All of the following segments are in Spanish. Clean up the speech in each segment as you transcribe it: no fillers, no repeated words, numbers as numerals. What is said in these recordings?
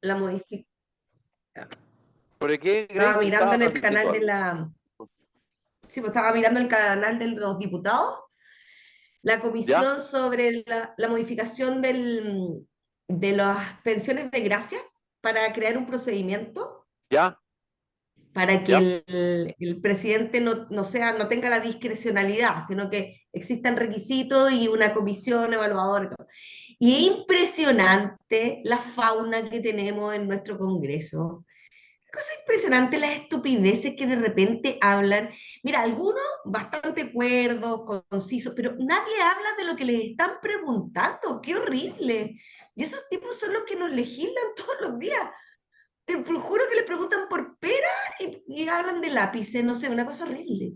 la modificación. ¿Por qué, Estaba Grace, mirando en estaba el diciendo canal de algo? la... Sí, pues estaba mirando el canal de los diputados, la ¿Ya? comisión sobre la modificación de las pensiones de gracia para crear un procedimiento ¿Ya? para que ¿Ya? el presidente no tenga la discrecionalidad, sino que existan requisitos y una comisión evaluadora. Y todo. Y es impresionante la fauna que tenemos en nuestro Congreso. Cosa impresionante las estupideces que de repente hablan. Mira, algunos bastante cuerdos, concisos, pero nadie habla de lo que les están preguntando. ¡Qué horrible! Y esos tipos son los que nos legislan todos los días. Te juro que les preguntan por pera y hablan de lápices, no sé, una cosa horrible.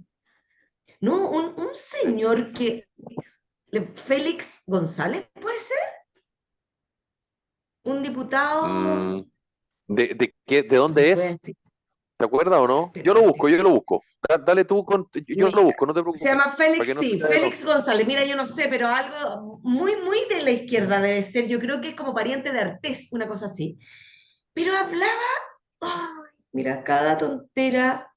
No, un Sí. señor que, Félix González, ¿puede ser? Un diputado, Mm, ¿de no les dónde voy a es? decir, ¿Te acuerdas o no? Yo lo busco, espérate. yo lo busco. Dale tú, yo lo Mira, busco, no te se preocupes, llama para Félix, que no sí, sea de Félix dónde. González. Mira, yo no sé, pero algo muy, muy de la izquierda debe ser. Yo creo que es como pariente de Artés, una cosa así. Pero hablaba, ay, mira, cada tontera,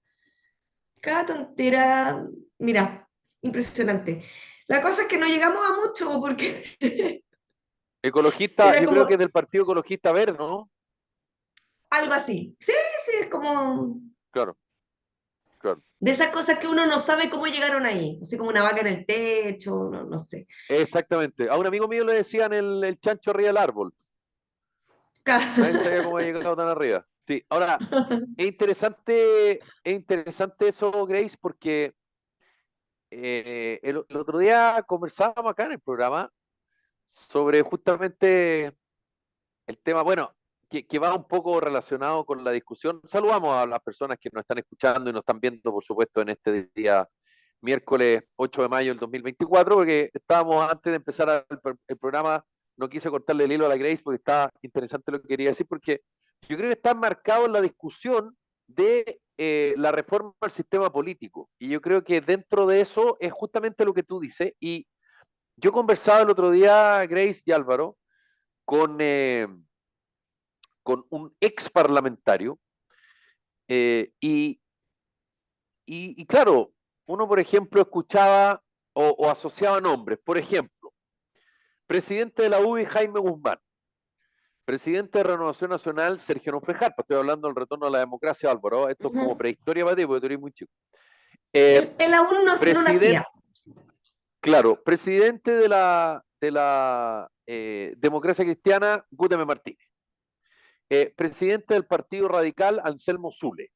mira, impresionante. La cosa es que no llegamos a mucho porque Ecologista, era yo creo que como es del Partido Ecologista Verde, ¿no? algo así. Sí, sí, es como Claro, claro. de esas cosas que uno no sabe cómo llegaron ahí. Así como una vaca en el techo, no, no sé. Exactamente. A un amigo mío le decían el chancho arriba del árbol. Nadie sabía cómo había llegado tan arriba. Sí, ahora, es interesante eso, Grace, porque el otro día conversábamos acá en el programa sobre justamente el tema, bueno, que va un poco relacionado con la discusión. Saludamos a las personas que nos están escuchando y nos están viendo, por supuesto, en este día miércoles 8 de mayo del 2024, porque estábamos antes de empezar el programa, no quise cortarle el hilo a la Grace porque está interesante lo que quería decir, porque yo creo que está marcado en la discusión de la reforma al sistema político. Y yo creo que dentro de eso es justamente lo que tú dices. Y yo conversaba el otro día, Grace y Álvaro, con, con un ex parlamentario y claro, uno por ejemplo escuchaba o asociaba nombres, por ejemplo, presidente de la UDI Jaime Guzmán, presidente de Renovación Nacional Sergio Nofrejar, estoy hablando del retorno a la democracia, Álvaro, esto es como Ujú. prehistoria para ti porque tú eres muy chico. Eh, Él aún no nacía. presidente, claro, presidente de la democracia cristiana, Guteme Martínez. Presidente del Partido Radical, Anselmo Zule.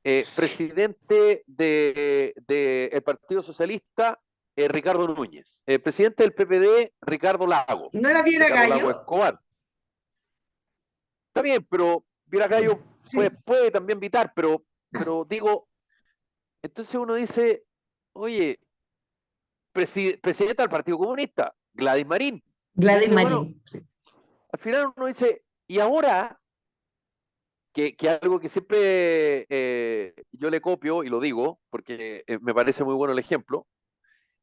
Sí. Presidente del Partido Socialista, Ricardo Núñez. Presidente del PPD, Ricardo Lago. ¿No era Viera Ricardo Lago Gallo? Escobar. Está bien, pero Viragallo Sí. puede también evitar, pero digo, entonces uno dice, oye, presidenta del Partido Comunista, Gladys Marín. Y Gladys dice, bueno, Marín. Sí. al final uno dice, y ahora, que algo que siempre yo le copio y lo digo, porque me parece muy bueno el ejemplo,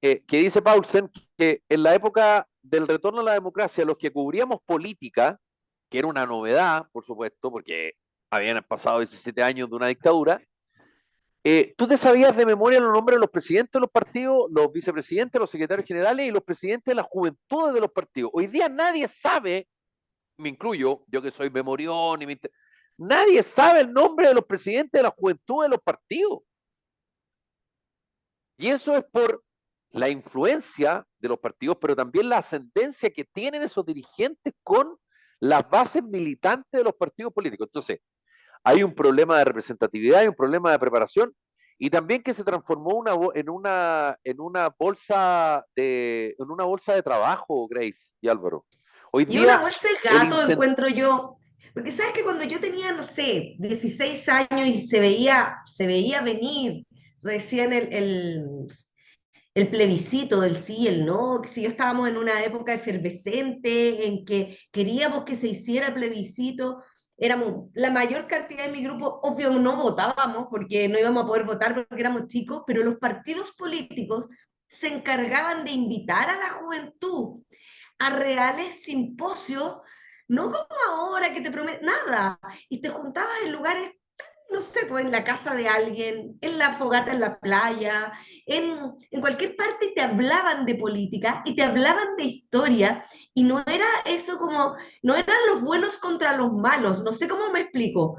que dice Paulsen que en la época del retorno a la democracia, los que cubríamos política, que era una novedad, por supuesto, porque habían pasado 17 años de una dictadura, tú te sabías de memoria los nombres de los presidentes de los partidos, los vicepresidentes, los secretarios generales y los presidentes de las juventudes de los partidos. Hoy día nadie sabe, me incluyo, yo que soy memorión, nadie sabe el nombre de los presidentes de las juventudes de los partidos. Y eso es por la influencia de los partidos, pero también la ascendencia que tienen esos dirigentes con las bases militantes de los partidos políticos. Entonces, hay un problema de representatividad, hay un problema de preparación y también que se transformó en una bolsa de trabajo, Grace y Álvaro. Hoy Y una día bolsa de el gato intent, encuentro yo. Porque sabes que cuando yo tenía, no sé, 16 años y se veía venir recién el plebiscito del sí y el no, que si yo estábamos en una época efervescente en que queríamos que se hiciera plebiscito, éramos la mayor cantidad de mi grupo, obvio no votábamos porque no íbamos a poder votar porque éramos chicos, pero los partidos políticos se encargaban de invitar a la juventud a reales simposios no como ahora que te prometen nada, y te juntabas en lugares, no sé, pues en la casa de alguien, en la fogata en la playa, en cualquier parte y te hablaban de política y te hablaban de historia y no era eso como, no eran los buenos contra los malos, no sé cómo me explico.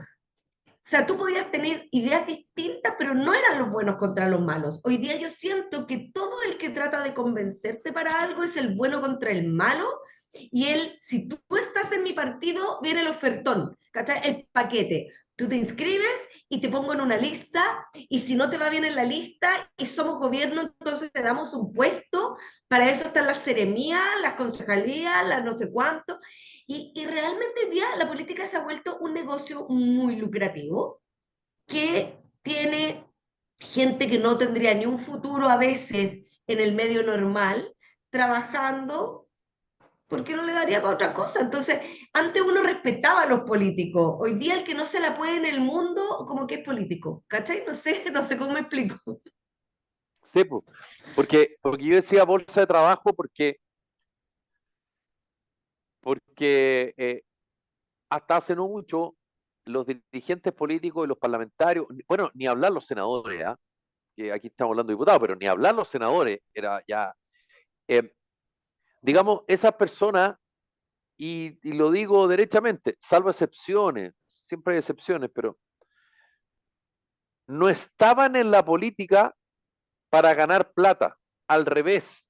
O sea, tú podías tener ideas distintas, pero no eran los buenos contra los malos. Hoy día yo siento que todo el que trata de convencerte para algo es el bueno contra el malo. Y él, si tú estás en mi partido, viene el ofertón, ¿cachai? El paquete. Tú te inscribes y te pongo en una lista, y si no te va bien en la lista y somos gobierno, entonces te damos un puesto. Para eso están las seremías, las concejalías, las no sé cuánto. Y realmente hoy día la política se ha vuelto un negocio muy lucrativo que tiene gente que no tendría ni un futuro a veces en el medio normal trabajando porque no le daría para otra cosa. Entonces, antes uno respetaba a los políticos. Hoy día el que no se la puede en el mundo, como que es político. ¿Cachai? No sé, no sé cómo me explico. Sí, pues, porque yo decía bolsa de trabajo porque hasta hace no mucho los dirigentes políticos y los parlamentarios, bueno, ni hablar los senadores, ¿ah? Que aquí estamos hablando de diputados, pero ni hablar los senadores, era ya, eh, digamos, esas personas, y lo digo derechamente, salvo excepciones, siempre hay excepciones, pero no estaban en la política para ganar plata, al revés,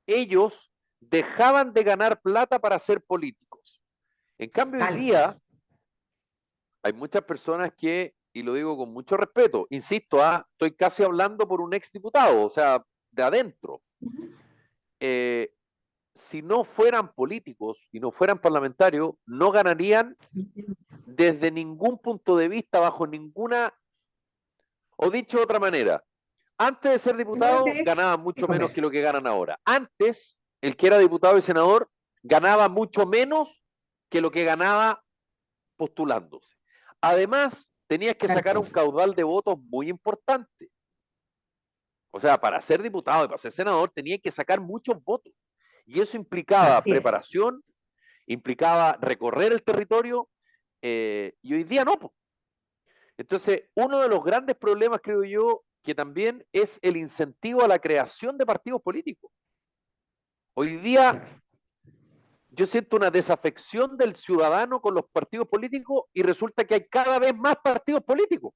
ellos dejaban de ganar plata para ser políticos. En cambio, hoy Tal día cual. hay muchas personas que, y lo digo con mucho respeto, insisto, estoy casi hablando por un exdiputado, o sea, de adentro. Eh, si no fueran políticos y no fueran parlamentarios, no ganarían desde ningún punto de vista, bajo ninguna, o dicho de otra manera, antes de ser Igual diputado de ganaban qué mucho menos que comer. lo que ganan ahora. Antes, el que era diputado y senador ganaba mucho menos que lo que ganaba postulándose. Además, tenías que Tal sacar cual. un caudal de votos muy importante. O sea, para ser diputado y para ser senador tenías que sacar muchos votos. Y eso implicaba Así es. preparación, implicaba recorrer el territorio, y hoy día no. Entonces, uno de los grandes problemas, creo yo, que también es el incentivo a la creación de partidos políticos. Hoy día Claro. yo siento una desafección del ciudadano con los partidos políticos y resulta que hay cada vez más partidos políticos,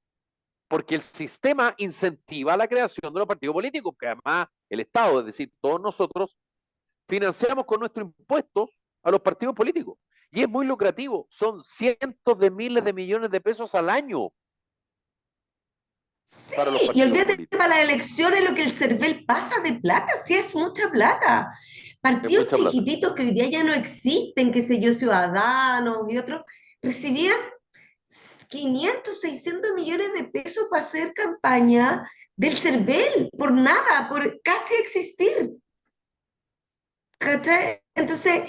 porque el sistema incentiva la creación de los partidos políticos, que además el Estado, es decir, todos nosotros, financiamos con nuestros impuestos a los partidos políticos. Y es muy lucrativo, son cientos de miles de millones de pesos al año Sí, para los y partidos olvídate políticos. para las elecciones lo que el CERVEL pasa de plata, sí es mucha plata. Es Partidos mucha plata. chiquititos que hoy día ya no existen, qué sé yo, Ciudadanos y otros, recibían 500, 600 millones de pesos para hacer campaña del CERVEL, por nada, por casi existir. ¿Cachai? Entonces,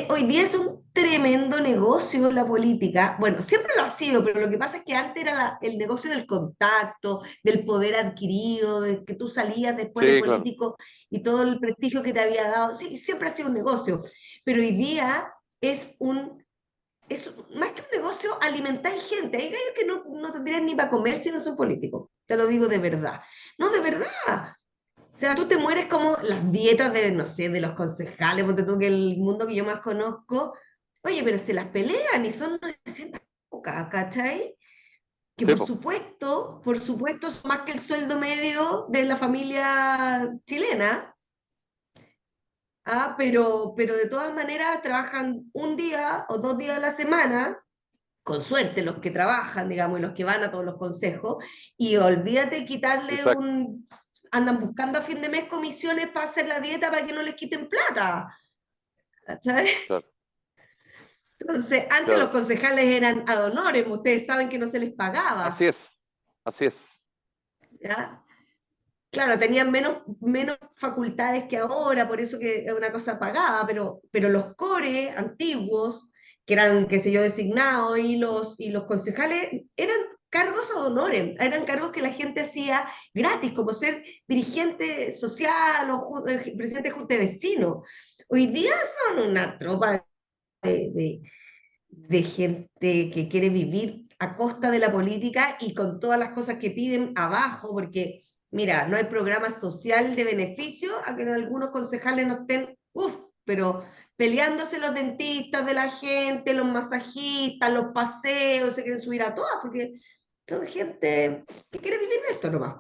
hoy día es un tremendo negocio la política. Bueno, siempre lo ha sido, pero lo que pasa es que antes era el negocio del contacto, del poder adquirido, de que tú salías después de Sí, claro. político y todo el prestigio que te había dado. Sí, siempre ha sido un negocio, pero hoy día es un, es más que un negocio, alimentar gente. Hay gallos que no tendrían ni para comer si no son políticos. Te lo digo de verdad. No, de verdad. O sea, tú te mueres como las dietas de, no sé, de los concejales, porque tú que el mundo que yo más conozco, oye, pero se las pelean y son 900 lucas, ¿cachai? Que Sí, po. por supuesto, son más que el sueldo medio de la familia chilena, pero de todas maneras trabajan un día o 2 días a la semana, con suerte los que trabajan, digamos, y los que van a todos los consejos, y olvídate quitarle Exacto. andan buscando a fin de mes comisiones para hacer la dieta para que no les quiten plata, ¿cachai? Claro, Entonces, antes los claro. concejales eran ad honorem, ustedes saben que no se les Así pagaba, es. Así es. ¿ya? Claro, tenían menos facultades que ahora, por eso que es una cosa pagada, pero los core antiguos, que eran, qué sé yo, designados, y los concejales, eran cargos ad honorem, eran cargos que la gente hacía gratis, como ser dirigente social o presidente de junta de vecinos. Hoy día son una tropa de gente que quiere vivir a costa de la política y con todas las cosas que piden abajo, porque mira, no hay programa social de beneficio a que algunos concejales no estén, pero peleándose los dentistas de la gente, los masajistas, los paseos, se quieren subir a todas, porque son gente que quiere vivir de esto nomás.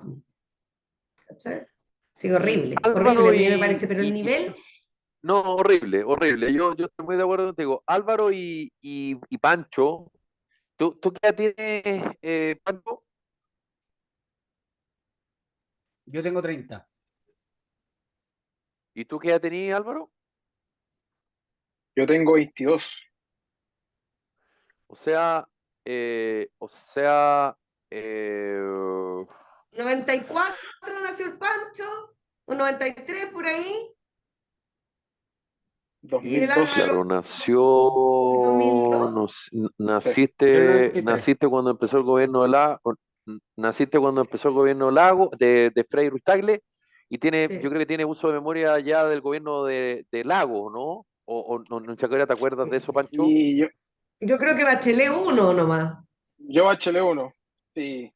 ¿Cachai? Sí, horrible, horrible, Álvaro a mí me parece, pero el nivel, no, horrible, horrible. Yo estoy muy de acuerdo contigo. Álvaro y Pancho, ¿tú qué edad tienes, Pancho? Yo tengo 30. ¿Y tú qué edad tenías, Álvaro? Yo tengo 22. O sea, eh, o sea, eh, 94 nació el Pancho, o 93 por ahí, y el 2012. claro, Álvaro 2002. n- Sí. Yo naciste, 93. naciste cuando empezó el gobierno de naciste cuando empezó el gobierno de Frei Ruiz-Tagle, y yo Sí. creo que tiene uso de memoria ya del gobierno de Lago, ¿no? No, ¿te acuerdas de eso, Pancho? Y Yo creo que Bachelet uno nomás. yo Bachelet 1. Sí,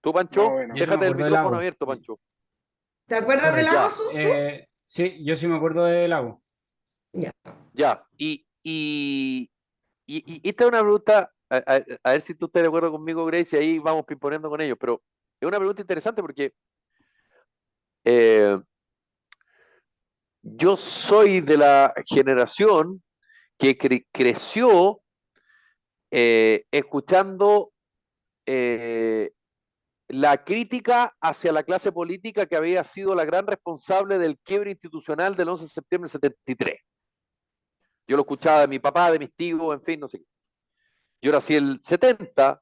¿Tú, más o Pancho? menos. Yo sí me Déjate el acuerdo del micrófono lago. abierto, Pancho. ¿Te acuerdas de Correcto. la Ya, OSU, tú? Sí, yo sí me acuerdo del lago. Ya. ya. Y esta es una pregunta, a ver si tú estás de acuerdo conmigo, Grace, y ahí vamos pimponeando con ellos, pero es una pregunta interesante porque eh, yo soy de la generación que creció escuchando eh, la crítica hacia la clase política que había sido la gran responsable del quiebre institucional del 11 de septiembre del 73. Yo lo escuchaba de mi papá, de mis tíos, en fin, no sé qué. Yo nací el 70,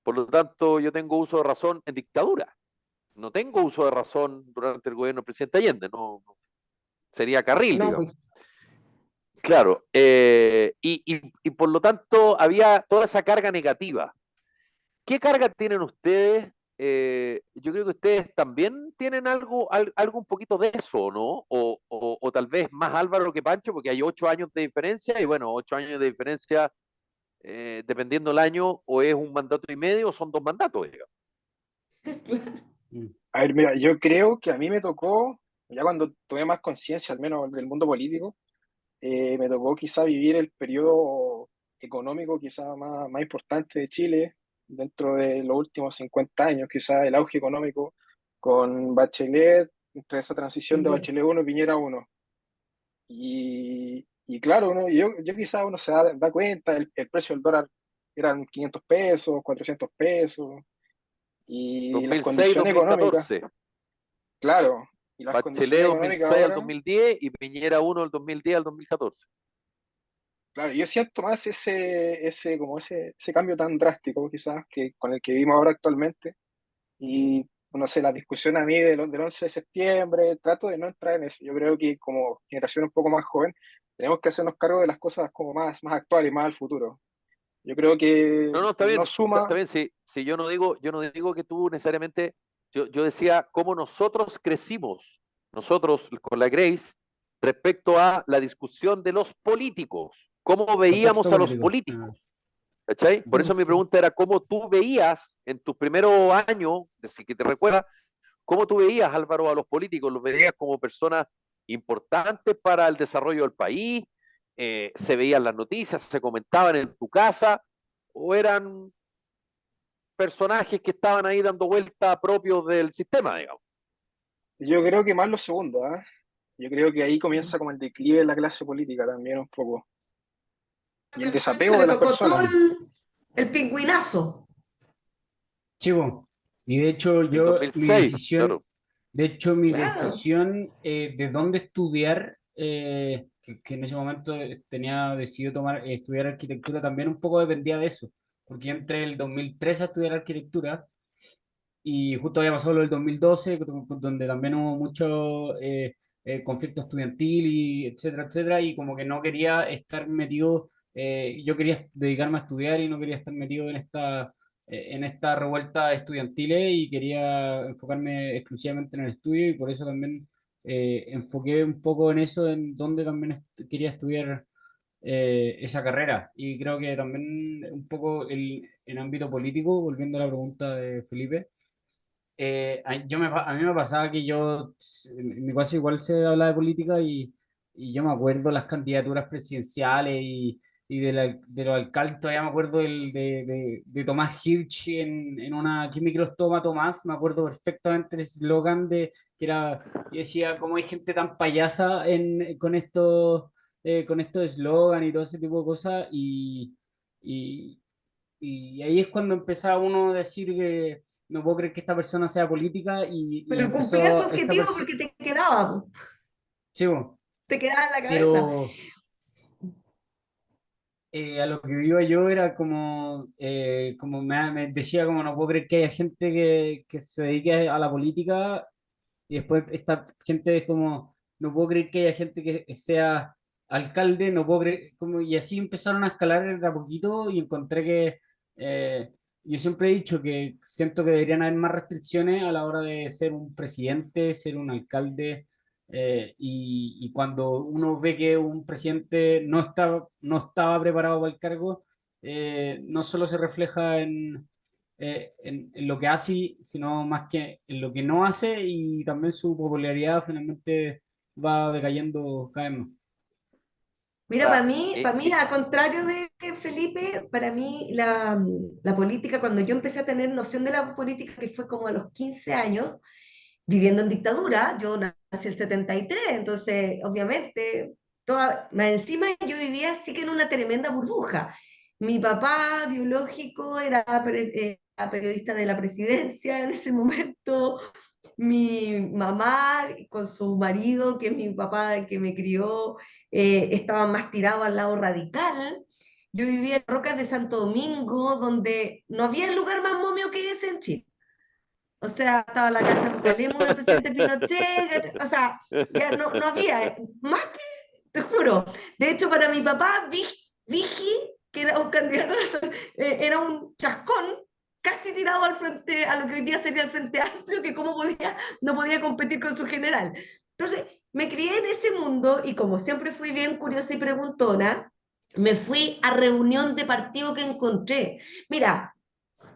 por lo tanto yo tengo uso de razón en dictadura. No tengo uso de razón durante el gobierno del presidente Allende, sería carril, No, digamos. pues, Claro, y por lo tanto había toda esa carga negativa. ¿Qué carga tienen ustedes? Yo creo que ustedes también tienen algo un poquito de eso, ¿no? O tal vez más Álvaro que Pancho, porque hay 8 años de diferencia, y bueno, 8 años de diferencia, dependiendo del año, o es un mandato y medio o son 2 mandatos, digamos. Mm. A ver, mira, yo creo que a mí me tocó, ya cuando tuve más conciencia, al menos del mundo político, me tocó quizá vivir el periodo económico quizá más importante de Chile dentro de los últimos 50 años, quizá el auge económico con Bachelet, entre esa transición de Piñera. Bachelet 1 y Piñera 1. Y claro, yo quizá uno se da cuenta, el precio del dólar eran 500 pesos, 400 pesos, y las 2006, condiciones económicas, 2014. claro, y las Bachelet condiciones económicas 2006 al ahora, 2010 y Piñera 1 del 2010 al 2014. claro, yo siento más ese cambio tan drástico quizás que con el que vivimos ahora actualmente, y no sé, la discusión a mí del 11 de septiembre, trato de no entrar en eso. Yo creo que como generación un poco más joven, tenemos que hacernos cargo de las cosas como más actuales, más al futuro. Yo creo que No, está no bien, está suma. bien, si yo no digo que tú necesariamente, yo decía cómo nosotros crecimos, nosotros con la Grace, respecto a la discusión de los políticos, cómo Contexto veíamos a los político. políticos, ¿cachai? Por Ujú. eso mi pregunta era cómo tú veías en tus primeros años, desde que te recuerdas, cómo tú veías, Álvaro, a los políticos, los veías como personas importantes para el desarrollo del país, se veían las noticias, se comentaban en tu casa, o eran personajes que estaban ahí dando vuelta propios del sistema, digamos. Yo creo que más lo segundo, ¿ah? Yo creo que ahí comienza como el declive de la clase política también un poco. Y el Al Pancho desapego le de las tocó todo personas. el pingüinazo. Chivo. Y de hecho, El 2006, claro. mi Claro. decisión de dónde estudiar, que en ese momento tenía decidido estudiar arquitectura, también un poco dependía de eso, porque yo entré el 2003 a estudiar arquitectura y justo había pasado lo del 2012, donde también hubo mucho conflicto estudiantil y etcétera, etcétera, y como que no quería estar metido, yo quería dedicarme a estudiar y no quería estar metido en esta revuelta estudiantil y quería enfocarme exclusivamente en el estudio y por eso también enfoqué un poco en eso, en donde también quería estudiar esa carrera. Y creo que también un poco en ámbito político, volviendo a la pregunta de Felipe, a mí me pasaba que en mi caso igual se habla de política y yo me acuerdo las candidaturas presidenciales de los alcaldes, todavía me acuerdo de Tomás Hirsch en una ¿Qué micros toma Tomás? Me acuerdo perfectamente el eslogan que era, y decía, ¿cómo hay gente tan payasa con estos eslogan y todo ese tipo de cosas? Y, y ahí es cuando empezaba uno a decir que no puedo creer que esta persona sea política y Pero cumplía su empezó esta objetivo persona, porque te quedaba, po, sí, bo, te quedaba en la cabeza. pero a lo que iba yo era como me decía como no puedo creer que haya gente que se dedique a la política y después esta gente es como no puedo creer que haya gente que sea alcalde, no puedo creer, como, y así empezaron a escalar de a poquito y encontré que eh, yo siempre he dicho que siento que deberían haber más restricciones a la hora de ser un presidente, ser un alcalde. Y cuando uno ve que un presidente no estaba preparado para el cargo, no solo se refleja en lo que hace, sino más que en lo que no hace y también su popularidad finalmente va decayendo cada vez más. Mira, Ahora, para mí, a contrario de Felipe, para mí la política, cuando yo empecé a tener noción de la política, que fue como a los 15 años, viviendo en dictadura, yo nací el 73, entonces obviamente, más encima yo vivía así que en una tremenda burbuja. Mi papá biológico era periodista de la presidencia en ese momento, mi mamá con su marido, que es mi papá que me crió, estaban más tirados al lado radical. Yo vivía en Rocas de Santo Domingo, donde no había lugar más momio que ese en Chile. O sea, estaba la casa Bucalemu del presidente Pinochet, o sea, ya no había, más que, te juro. De hecho, para mi papá, Vigi, que era un candidato, era un chascón, casi tirado al frente, a lo que hoy día sería el Frente Amplio, que cómo podía, no podía competir con su general. Entonces, me crié en ese mundo y como siempre fui bien curiosa y preguntona, me fui a reunión de partido que encontré. Mira,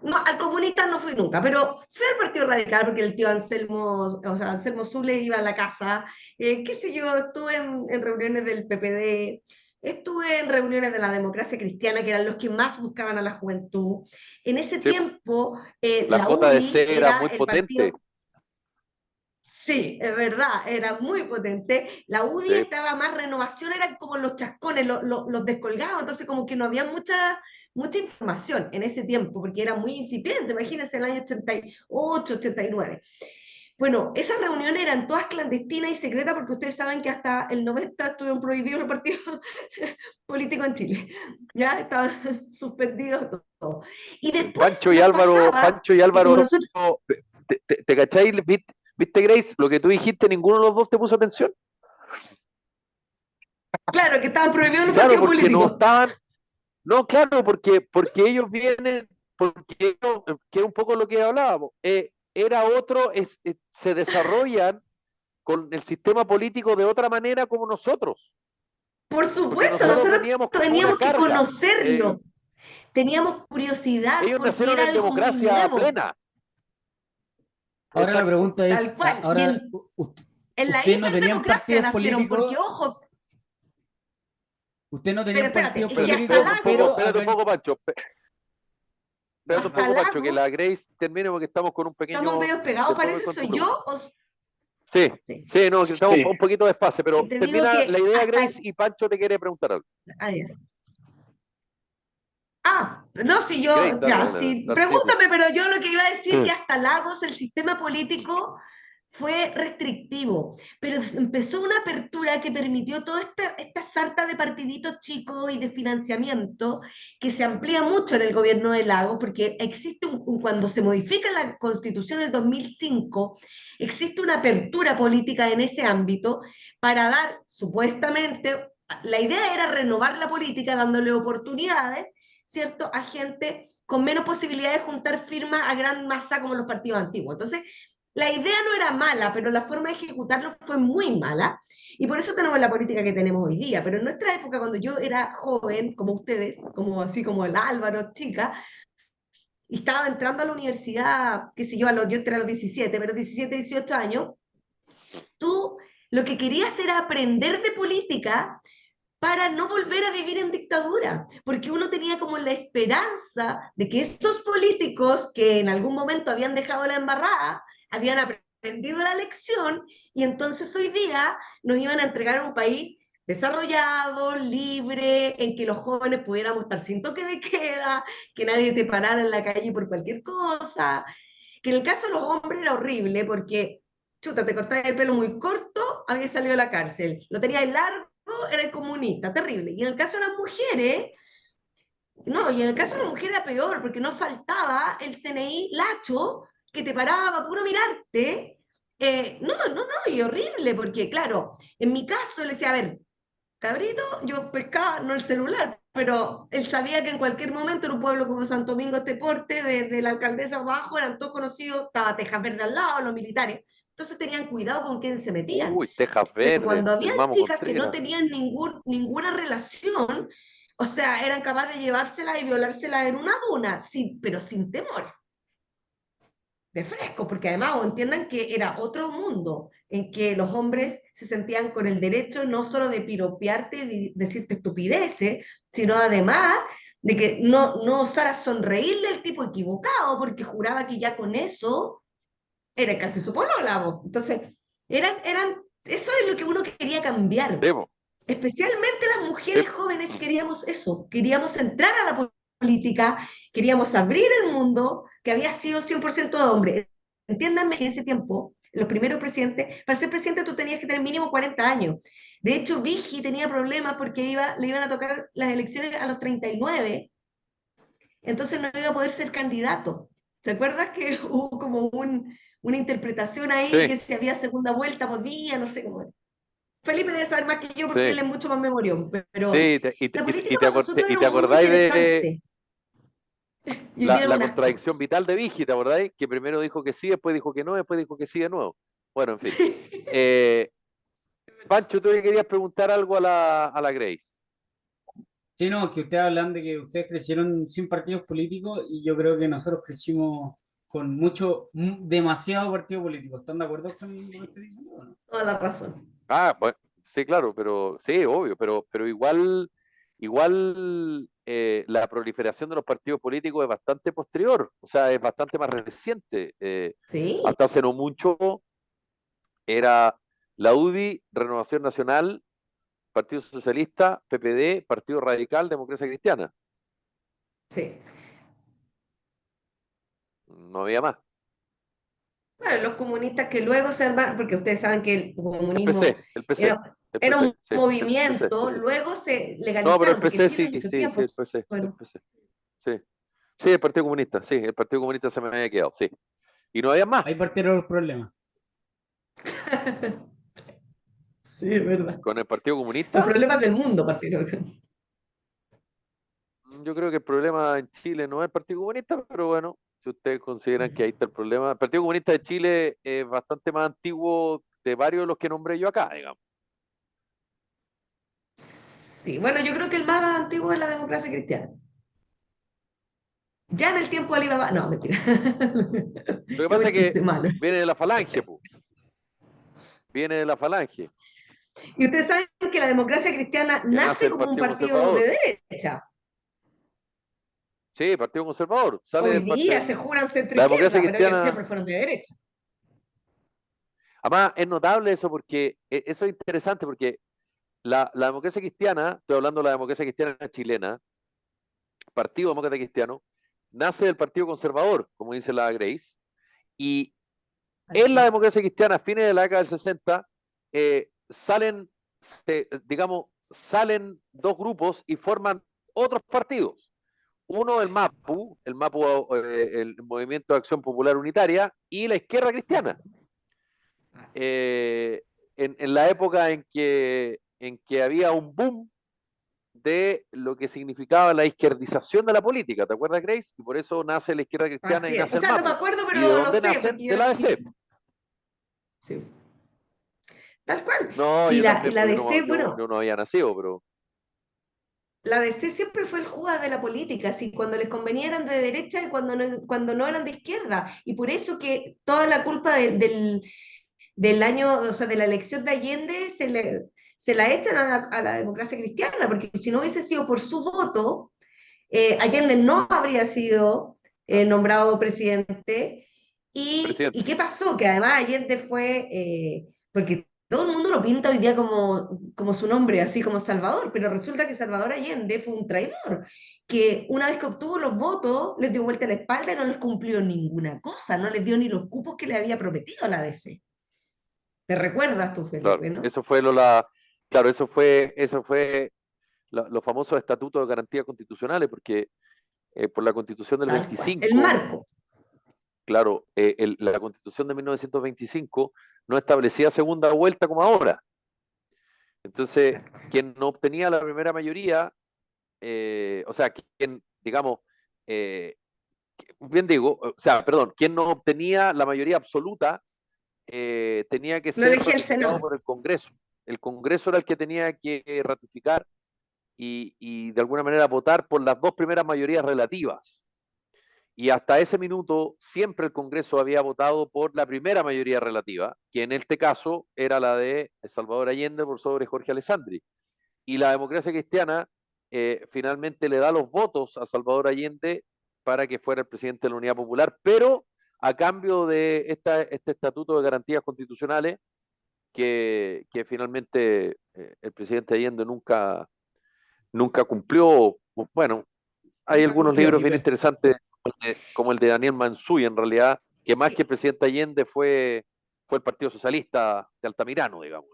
no, al comunista no fui nunca, pero fui al Partido Radical porque el tío Anselmo, o sea, Anselmo Zule iba a la casa, qué sé yo, estuve en reuniones del PPD, estuve en reuniones de la democracia cristiana, que eran los que más buscaban a la juventud. En ese sí, po, tiempo, la la cuota de UDI C era era muy el potente. partido. Sí, es verdad, era muy potente. La UDI Sí, estaba más renovación, eran como los chascones, los descolgados, entonces como que no había mucha información en ese tiempo, porque era muy incipiente, imagínense el año 88, 89. Bueno, esas reuniones eran todas clandestinas y secretas, porque ustedes saben que hasta el 90 estuvieron prohibidos los partidos políticos en Chile, ya estaban suspendidos todo. Y después nos pasaba Pancho y que como Álvaro, nosotros, ¿te cachai? ¿Viste, Grace? Lo que tú dijiste, ninguno de los dos te puso atención. claro, que estaban prohibidos los Claro, partidos porque no políticos. estaban, no, claro, porque ellos vienen, que es un poco lo que hablábamos, era otro, se desarrollan con el sistema político de otra manera como nosotros, Por porque supuesto, nosotros nosotros veníamos con una teníamos que carga. conocerlo, teníamos curiosidad Ellos porque nacieron era en algo muy democracia nuevo, plena. Ahora la Exacto. pregunta tal es, cual. Y ahora, en la ¿ustedes no tenían hiperdemocracia partidos nacieron, porque políticos? ojo, Ustedes no pero tenían partidos espérate, es que hasta políticos, pero Lagos, Espérate un poco, Pancho. Espérate un dale, hasta poco, dale. Pancho, que la Lagos, Grace termine porque estamos con un estamos pequeño medio pegados, desorden parece, con tu soy yo, pregunta. Sí, sí. sí, no, que estamos Sí. un poquito despacio, pero Te digo termina la que idea, hasta, Grace, y Pancho te quiere preguntar algo. ah, ya. No, si Grace, yo, dale, ya, dale, sí, dale, sí, sí. pregúntame, pero yo lo que iba a decir que hasta Lagos el sistema político fue restrictivo, pero empezó una apertura que permitió toda esta sarta de partiditos chicos y de financiamiento que se amplía mucho en el gobierno de Lagos, porque existe cuando se modifica la constitución del 2005, existe una apertura política en ese ámbito para dar, supuestamente, la idea era renovar la política dándole oportunidades, ¿cierto?, a gente con menos posibilidades de juntar firmas a gran masa como los partidos antiguos. Entonces, la idea no era mala, pero la forma de ejecutarlo fue muy mala. Y por eso tenemos la política que tenemos hoy día. Pero en nuestra época, cuando yo era joven, como ustedes, como así como el Álvaro, chica, y estaba entrando a la universidad, qué sé yo, yo entré a los 17, pero 17, 18 años, tú lo que querías era aprender de política para no volver a vivir en dictadura, porque uno tenía como la esperanza de que estos políticos que en algún momento habían dejado la embarrada, habían aprendido la lección y entonces hoy día nos iban a entregar un país desarrollado, libre, en que los jóvenes pudiéramos estar sin toque de queda, que nadie te parara en la calle por cualquier cosa, que en el caso de los hombres era horrible porque, chuta, te cortabas el pelo muy corto, había salido de la cárcel, lo tenías largo, era comunista, terrible. Y en el caso de las mujeres, no, y en el caso de las mujeres era peor, porque no faltaba el CNI lacho que te paraba para puro mirarte. No, no, no, y horrible, porque claro, en mi caso le decía, a ver, cabrito, yo pescaba, no el celular, pero él sabía que en cualquier momento en un pueblo como Santo Domingo este porte, desde la alcaldesa abajo, eran todos conocidos, estaba Tejas Verde al lado, los militares. Entonces tenían cuidado con quién se metían. Uy, Tejas Pero Verde, cuando el habían Mamo chicas que no Contreras. tenían ninguna relación, o sea, eran capaces de llevársela y violársela en una duna, pero sin temor, de fresco, porque además o entiendan que era otro mundo en que los hombres se sentían con el derecho no solo de piropearte y decirte estupideces, sino además de que no osaras sonreírle al tipo equivocado, porque juraba que ya con eso era casi su polola, po. Entonces, eso es lo que uno quería cambiar. Debo, Especialmente las sí, mujeres jóvenes queríamos eso, queríamos entrar a la política, queríamos abrir el mundo que había sido 100% de hombres. Entiéndanme que en ese tiempo, los primeros presidentes, para ser presidente tú tenías que tener mínimo 40 años. De hecho, Vigi tenía problemas porque le iban a tocar las elecciones a los 39, entonces no iba a poder ser candidato. ¿Se acuerdas que hubo como una interpretación ahí sí, que si había segunda vuelta podía, no sé cómo era? Felipe debe saber más que yo porque él sí, es mucho más memorión, pero sí, la política para nosotros y era te un mundo acordáis de interesante y hoy día era la un asco. contradicción vital de Vigi, ¿te acordáis? Que primero dijo que sí, después dijo que no, después dijo que sí de nuevo. Bueno, en fin. Sí. Eh, Pancho, tú le querías preguntar algo a a la Grace. Sí, no, que ustedes hablan de que ustedes crecieron sin partidos políticos y yo creo que nosotros crecimos con demasiado partido político. ¿Están de acuerdo con este diciendo o no? Toda la razón. Ah, bueno, sí, claro, pero sí, obvio, pero igual la proliferación de los partidos políticos es bastante posterior, o sea, es bastante más reciente. Sí, Hasta hace no mucho era la UDI, Renovación Nacional, Partido Socialista, PPD, Partido Radical, Democracia Cristiana. sí. No había más. Bueno, los comunistas que luego se armaron, porque ustedes saben que el El comunismo PC, el PC, era, el era PC, un sí, el PC, movimiento, PC. luego se No, pero el legalizaron, porque PC Chile sí, mucho sí, sí, tiempo. el PC, el Bueno, PC. Sí, sí, el Partido Comunista, sí, el Partido Comunista se me había quedado, sí. Y no había más. Ahí partieron los problemas. sí, es verdad. Con el Partido Los Comunista, problemas del mundo partieron. yo creo que el problema en Chile no es el Partido Comunista, pero bueno, si ustedes consideran que ahí está el problema. El Partido Comunista de Chile es bastante más antiguo de varios de los que nombré yo acá, digamos. Sí, bueno, yo creo que el más antiguo es la democracia cristiana. Ya en el tiempo de Alibaba, no, mentira. Lo que Es pasa un es que chiste malo. viene de la falange, pues. Viene de la falange, Y ustedes saben que la democracia cristiana que nace nace el como un Partido partido Conservador. de derecha. Sí, Partido Conservador. Sale Hoy del, día se juran la democracia centro-izquierda, pero ellos cristiana. siempre fueron de derecha. Además, es notable eso porque eso es interesante porque la democracia cristiana, estoy hablando de la democracia cristiana chilena, Partido Demócrata Cristiano, nace del Partido Conservador, como dice la Grace, y en Así la es. democracia cristiana, a fines de la década del 60, salen, digamos, salen dos grupos y forman otros partidos. Uno el MAPU, el Movimiento de Acción Popular Unitaria, y la izquierda cristiana. Eh, en la época en que había un boom de lo que significaba la izquierdización de la política, ¿te acuerdas, Grace? Y por eso nace la izquierda cristiana y Así es. nace O el sea, no me MAPU. acuerdo, ¿Y de pero lo dónde sé, nacen? porque yo De era la ADC. chiquitita. Sí, tal cual. No, Y yo la, y también, la porque DC, bueno, yo no había nacido, pero la DC siempre fue el Judas de la política, así cuando les convenía eran de derecha y cuando no eran de izquierda. Y por eso que toda la culpa del año, o sea, de la elección de Allende se la echan a la democracia cristiana, porque si no hubiese sido por su voto, Allende no habría sido claro, nombrado presidente. ¿Y presidente. qué pasó? Que además Allende fue, porque todo el mundo lo pinta hoy día como su nombre, así como Salvador, pero resulta que Salvador Allende fue un traidor, que una vez que obtuvo los votos, les dio vuelta la espalda y no les cumplió ninguna cosa, no les dio ni los cupos que le había prometido a la DC. ¿Te recuerdas tú, Claro, Felipe, no? eso fue claro, eso fue los famosos estatutos de garantías constitucionales, porque por la Constitución del Tal cual. El 25, marco. claro, la Constitución de 1925 no establecía segunda vuelta como ahora. Entonces, quien no obtenía la primera mayoría, o sea, quien, digamos, eh, bien digo, o sea, perdón, quien no obtenía la mayoría absoluta tenía que Lo ser elegía el ratificado Senado. por el Congreso. El Congreso era el que tenía que ratificar y de alguna manera votar por las dos primeras mayorías relativas. Y hasta ese minuto siempre el Congreso había votado por la primera mayoría relativa, que en este caso era la de Salvador Allende por sobre Jorge Alessandri. Y la democracia cristiana finalmente le da los votos a Salvador Allende para que fuera el presidente de la Unidad Popular, pero a cambio de este estatuto de garantías constitucionales que finalmente el presidente Allende nunca cumplió. Bueno, hay Nunca algunos cumplió. libros bien interesantes, como el de Daniel Mansuy, en realidad, que más que el presidente Allende fue el Partido Socialista de Altamirano, digamos.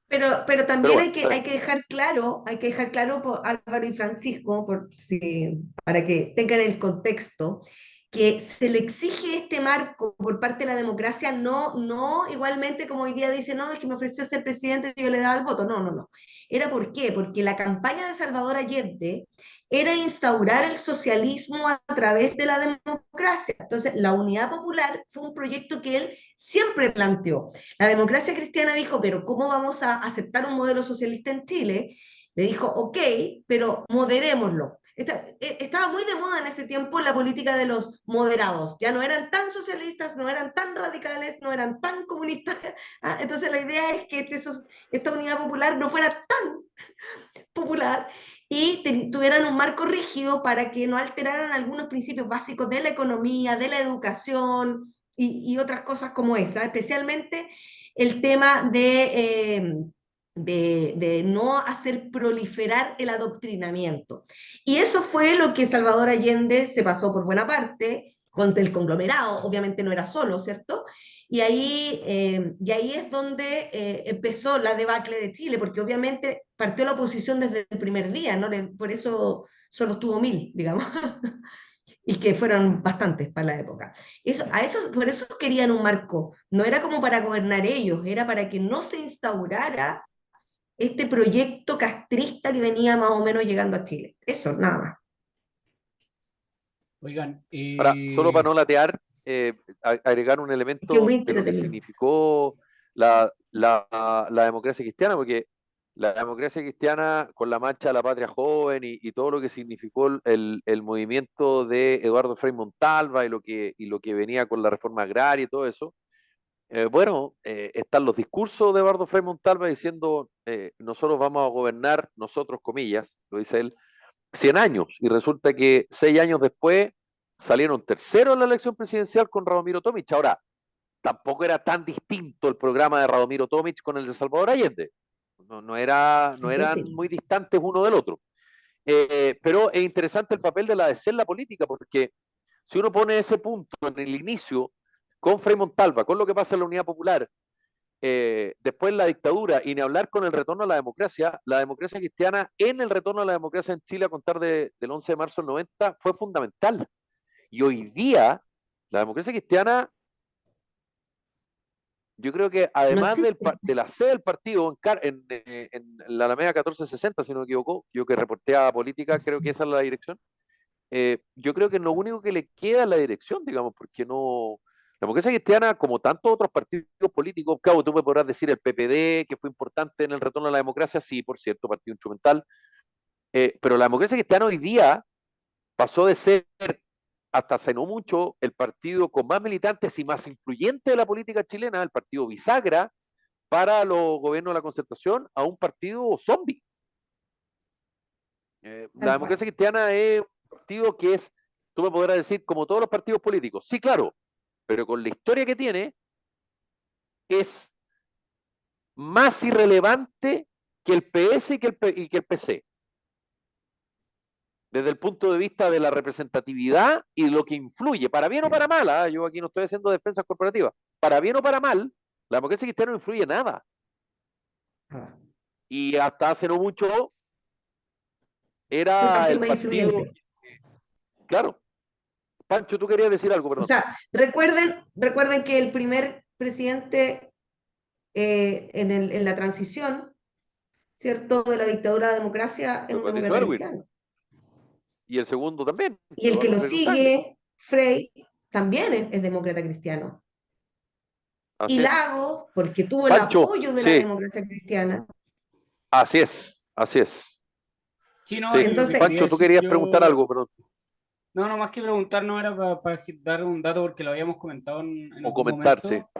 Pero Pero también bueno, hay que dejar claro por Álvaro y Francisco, para que tengan el contexto, que se le exige este marco por parte de la democracia, no igualmente como hoy día dice, no, es que me ofreció ser presidente y yo le daba el voto. No, no, no. ¿Era por qué? Porque la campaña de Salvador Allende era instaurar el socialismo a través de la democracia. Entonces, la Unidad Popular fue un proyecto que él siempre planteó. La democracia cristiana dijo, pero ¿cómo vamos a aceptar un modelo socialista en Chile? Le dijo, ok, pero moderémoslo. Estaba muy de moda en ese tiempo la política de los moderados. Ya no eran tan socialistas, no eran tan radicales, no eran tan comunistas. ¿Ah? Entonces la idea es que esta unidad popular no fuera tan popular y tuvieran un marco rígido para que no alteraran algunos principios básicos de la economía, de la educación y otras cosas como esa, especialmente el tema de no hacer proliferar el adoctrinamiento. Y eso fue lo que Salvador Allende se pasó por buena parte, con el conglomerado, obviamente no era solo, ¿cierto? Y ahí es donde empezó la debacle de Chile, porque obviamente partió la oposición desde el primer día, ¿no? Por eso solo estuvo 1000, digamos, y que fueron bastantes para la época. Por eso querían un marco, no era como para gobernar ellos, era para que no se instaurara este proyecto castrista que venía más o menos llegando a Chile. Eso, nada más. Oigan, solo para no latear, agregar un Que muy elemento de lo que entretenido. significó la democracia cristiana, porque la democracia cristiana con la marcha de la patria joven y todo lo que significó el movimiento de Eduardo Frei Montalva y lo que venía con la reforma agraria y todo eso, bueno, están los discursos de Eduardo Frei Montalva diciendo nosotros vamos a gobernar, nosotros comillas, lo dice él, 100 años, y resulta que 6 años después salieron terceros en la elección presidencial con Radomiro Tomic. Ahora, tampoco era tan distinto el programa de Radomiro Tomic con el de Salvador Allende. No eran Imposible. muy distantes uno del otro. Pero es interesante el papel de la DC en la política, porque si uno pone ese punto en el inicio, con Frei Montalva, con lo que pasa en la Unidad Popular, después la dictadura y ni hablar con el retorno a la democracia cristiana en el retorno a la democracia en Chile a contar del 11 de marzo del 90 fue fundamental. Y hoy día la democracia cristiana, yo creo que No además existe. de la sede del partido en la Alameda 1460, si no me equivoco, yo que reporté a política, creo que esa es la dirección, yo creo que lo único que le queda es la dirección, digamos, porque La democracia cristiana, como tantos otros partidos políticos, claro, tú me podrás decir el PPD, que fue importante en el retorno a la democracia, sí, por cierto, partido instrumental, pero la democracia cristiana hoy día pasó de ser, hasta hace no mucho, el partido con más militantes y más influyente de la política chilena, el partido bisagra para los gobiernos de la concertación, a un partido zombie. La Tal cual. democracia cristiana es un partido que es, tú me podrás decir, como todos los partidos políticos, sí, claro, pero con la historia que tiene, es más irrelevante que el PS y que el PC, desde el punto de vista de la representatividad y lo que influye, para bien o para mal, ¿eh? Yo aquí no estoy haciendo defensas corporativas, para bien o para mal, la democracia cristiana no influye nada. Ah. Y hasta hace no mucho Es el era partido el más partido, influyente. claro. Pancho, tú querías decir algo, O perdón. sea, recuerden que el primer presidente en la transición, ¿cierto?, de la dictadura a la democracia es Fue un Patricio demócrata Aylwin. cristiano. Y el segundo también, Y el que lo Greg Tagle. sigue, Frey, también es demócrata cristiano. Y Así es. Lago, porque tuvo el Pancho, apoyo de la sí, democracia cristiana. así es, así es. Sí, no, Sí. lo que Entonces, quería Pancho, tú decir querías preguntar yo, algo, perdón, no, no más que preguntar, no era para dar un dato porque lo habíamos comentado en o algún comentar, sí. momento,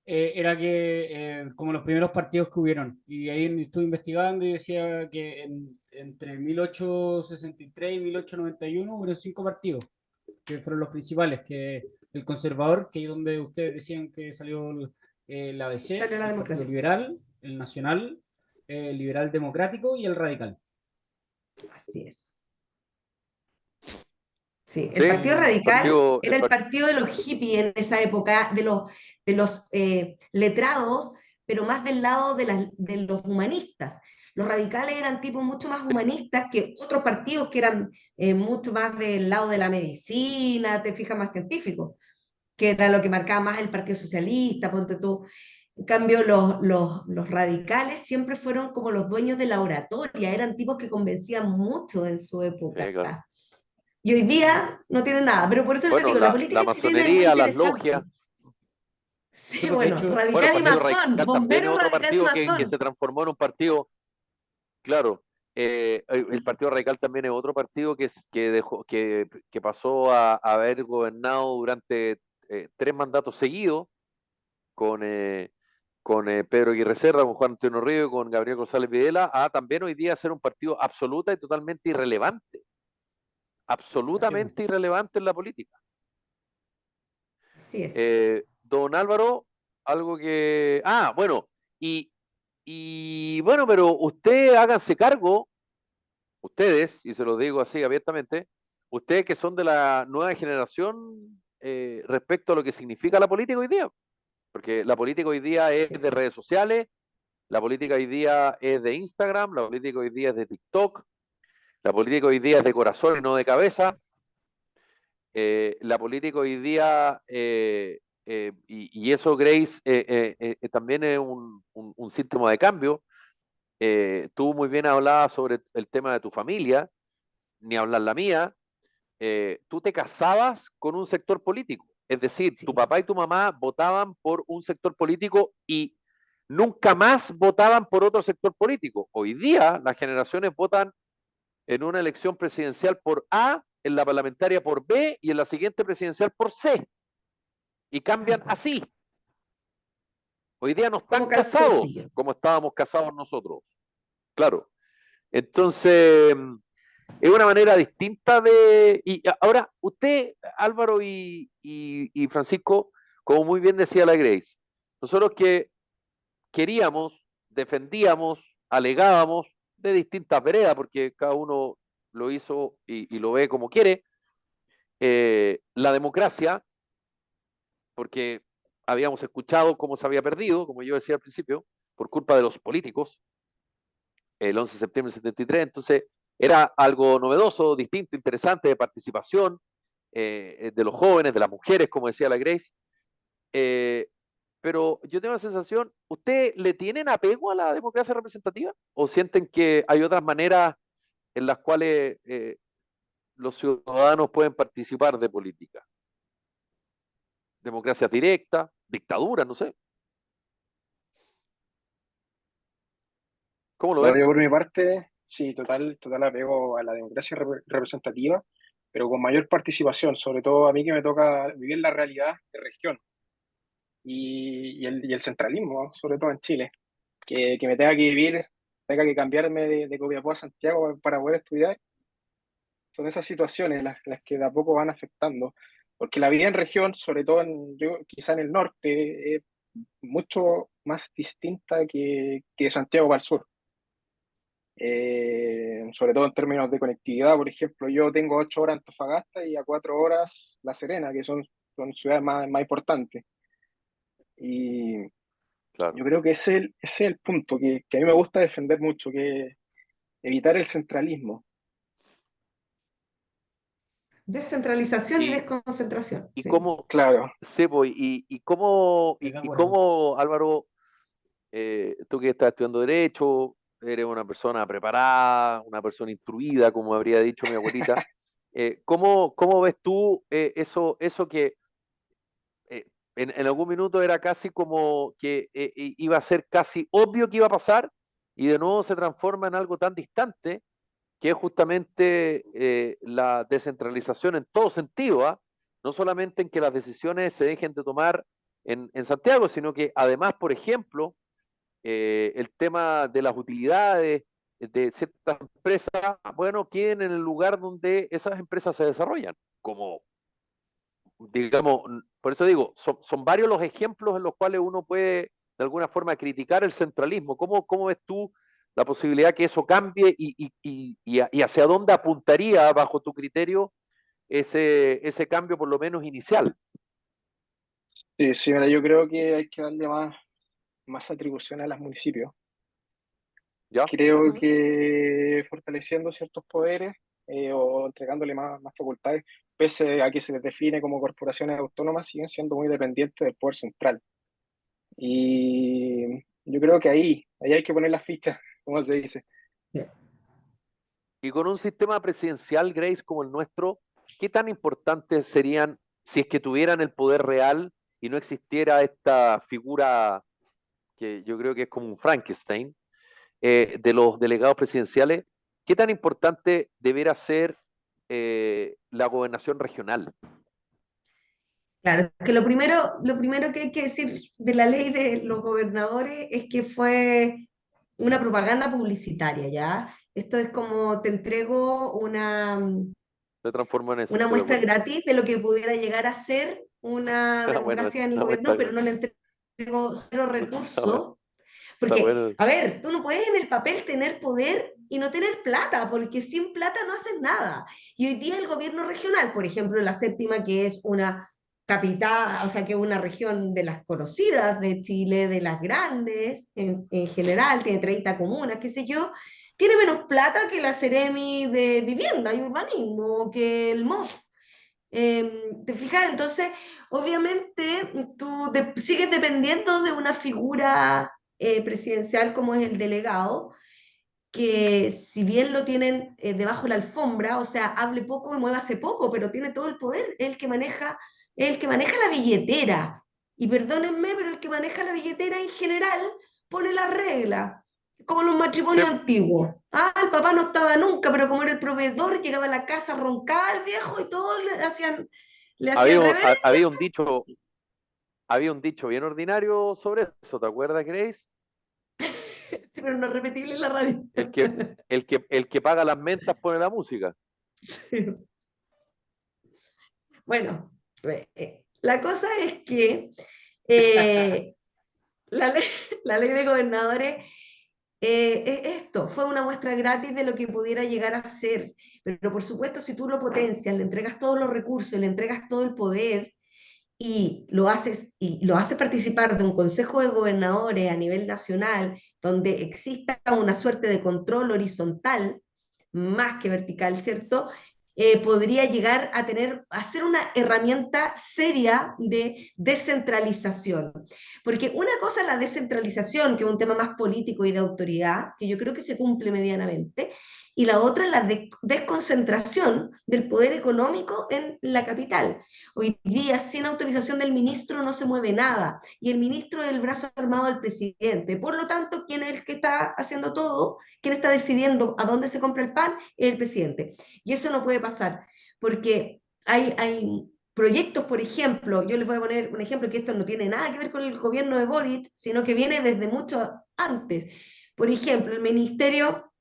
era que como los primeros partidos que hubieron, y ahí estuve investigando y decía que entre 1863 y 1891 hubo 5 partidos, que fueron los principales, que el conservador, que es donde ustedes decían que salió el ABC, salió la el Partido democracia. Liberal, el Nacional, el Liberal Democrático y el Radical. Así es. Sí, el Sí, Partido Y Radical el era el partido de los hippies en esa época, de los letrados, pero más del lado de los humanistas. Los radicales eran tipos mucho más humanistas que otros partidos que eran mucho más del lado de la medicina, te fijas, más científicos, que era lo que marcaba más el Partido Socialista, ponte tú. En cambio, los radicales siempre fueron como los dueños de la oratoria, eran tipos que convencían mucho en su época. sí, claro. Y hoy día no tiene nada, pero por eso les Bueno, digo, la la política chilena es muy masonería, las logias. interesante. sí, Sí, pues de bueno, hecho, Bueno, el radical y Partido masón, Radical también es bombero, otro radical y partido que masón. se transformó en un partido, claro. El Partido Radical también es otro partido que dejó, que pasó a haber gobernado durante 3 mandatos seguidos con Pedro Aguirre Cerda, con Juan Antonio Río, con Gabriel González Videla, a también hoy día ser un partido absoluta y totalmente irrelevante, sí, pues, absolutamente irrelevante en la política. Así es. Don Álvaro, algo que... Ah, bueno, y, y bueno, pero usted háganse cargo, ustedes, y se lo digo así abiertamente, ustedes que son de la nueva generación respecto a lo que significa la política hoy día, porque la política hoy día es Sí. de redes sociales, la política hoy día es de Instagram, la política hoy día es de TikTok, la política hoy día es de corazón y no de cabeza, la política hoy día, y eso, Grace, también es un síntoma de cambio. Tú muy bien hablabas sobre el tema de tu familia, ni hablar la mía. Tú te casabas con un sector político, es decir, tu Sí. papá y tu mamá votaban por un sector político y nunca más votaban por otro sector político. Hoy día las generaciones votan en una elección presidencial por A, en la parlamentaria por B y en la siguiente presidencial por C. Y Tal cambian cual. así. Hoy día no están Como casados calzoncillo. como estábamos casados nosotros. Claro. Entonces, es una manera distinta de... Y ahora, usted, Álvaro y Francisco, como muy bien decía la Grace, nosotros que queríamos, defendíamos, alegábamos de distintas veredas, porque cada uno lo hizo y lo ve como quiere, la democracia, porque habíamos escuchado cómo se había perdido, como yo decía al principio, por culpa de los políticos, el 11 de septiembre del 73, entonces era algo novedoso, distinto, interesante, de participación de los jóvenes, de las mujeres, como decía la Grace, eh, pero yo tengo la sensación, ¿usted le tienen apego a la democracia representativa? ¿O sienten que hay otras maneras en las cuales los ciudadanos pueden participar de política? democracias directas, dictaduras, no sé. ¿Cómo lo ves? Claro, yo por mi parte, sí, total apego a la democracia representativa, pero con mayor participación, sobre todo a mí que me toca vivir la realidad de región y el centralismo, ¿no? Sobre todo en Chile, que me tenga que vivir, tenga que cambiarme de Copiapó a Santiago para poder estudiar. Son esas situaciones las que de a poco van afectando, porque la vida en región, sobre todo quizá en el norte, es mucho más distinta que Santiago para el sur. Sobre todo en términos de conectividad, por ejemplo, yo tengo 8 horas Antofagasta y a 4 horas La Serena, que son ciudades más importantes. Y Claro. yo creo que ese es el punto que a mí me gusta defender mucho, que es evitar el centralismo. Descentralización y Y, desconcentración, y sí. cómo, Claro, Sebo, Estoy de y acuerdo. cómo, Álvaro, tú que estás estudiando Derecho, eres una persona preparada, una persona instruida, como habría dicho mi abuelita, ¿cómo ves tú eso que en algún minuto era casi como que iba a ser casi obvio que iba a pasar y de nuevo se transforma en algo tan distante que es justamente la descentralización en todo sentido, ¿ah? No solamente en que las decisiones se dejen de tomar en Santiago, sino que además, por ejemplo, el tema de las utilidades de ciertas empresas, bueno, queden en el lugar donde esas empresas se desarrollan, como, digamos, por eso digo, son varios los ejemplos en los cuales uno puede de alguna forma criticar el centralismo. ¿Cómo ves tú la posibilidad que eso cambie y hacia dónde apuntaría, bajo tu criterio, ese cambio por lo menos inicial? sí, sí, mira, yo creo que hay que darle más atribución a los municipios. ¿Ya? Creo Ujú. que fortaleciendo ciertos poderes o entregándole más facultades, pese a que se les define como corporaciones autónomas, siguen siendo muy dependientes del poder central. Y yo creo que ahí hay que poner las fichas, como se dice. Y con un sistema presidencial, Grace, como el nuestro, ¿qué tan importantes serían si es que tuvieran el poder real y no existiera esta figura que yo creo que es como un Frankenstein, de los delegados presidenciales? ¿Qué tan importante deberá ser la gobernación regional? Claro, que lo primero que hay que decir de la ley de los gobernadores es que fue una propaganda publicitaria, ¿ya? Esto es como te entrego Se transformó en eso, una estoy de muestra acuerdo. gratis de lo que pudiera llegar a ser una Bueno, democracia en el la muestra gobierno, pero gratis. no le entrego cero Está bueno, recursos. está Porque, bueno. a ver, tú no puedes en el papel tener poder y no tener plata, porque sin plata no haces nada. Y hoy día el gobierno regional, por ejemplo, la séptima, que es una capital, o sea, que es una región de las conocidas de Chile, de las grandes en general, tiene 30 comunas, qué sé yo, tiene menos plata que la Seremi de Vivienda y Urbanismo, que el MOP. ¿Te fijas? Entonces, obviamente, tú sigues dependiendo de una figura presidencial como es el delegado, que si bien lo tienen debajo de la alfombra, o sea, hable poco y muévase poco, pero tiene todo el poder, es el que maneja la billetera. Y perdónenme, pero el que maneja la billetera en general pone las reglas, como los Sí, matrimonios antiguos. Ah, el papá no estaba nunca, pero como era el proveedor, llegaba a la casa, roncaba el viejo y todos le hacían reverencia, había un dicho bien ordinario sobre eso, ¿te acuerdas, Grace? pero no repetible en la radio. El que, el que paga las mentas pone la música. Bueno, la cosa es que eh, la ley, la ley de gobernadores esto, fue una muestra gratis de lo que pudiera llegar a ser. Pero por supuesto, si tú lo potencias, le entregas todos los recursos, le entregas todo el poder y lo haces participar de un consejo de gobernadores a nivel nacional, donde exista una suerte de control horizontal, más que vertical, ¿cierto? Podría llegar a ser una herramienta seria de descentralización. Porque una cosa es la descentralización, que es un tema más político y de autoridad, que yo creo que se cumple medianamente, y la otra es la desconcentración del poder económico en la capital. Hoy día, sin autorización del ministro, no se mueve nada, y el ministro es el brazo armado del presidente. Por lo tanto, ¿quién es el que está haciendo todo? ¿Quién está decidiendo a dónde se compra el pan? Es el presidente. Y eso no puede pasar, porque hay proyectos, por ejemplo, yo les voy a poner un ejemplo que esto no tiene nada que ver con el gobierno de Boric, sino que viene desde mucho antes. Por ejemplo, el Ministerio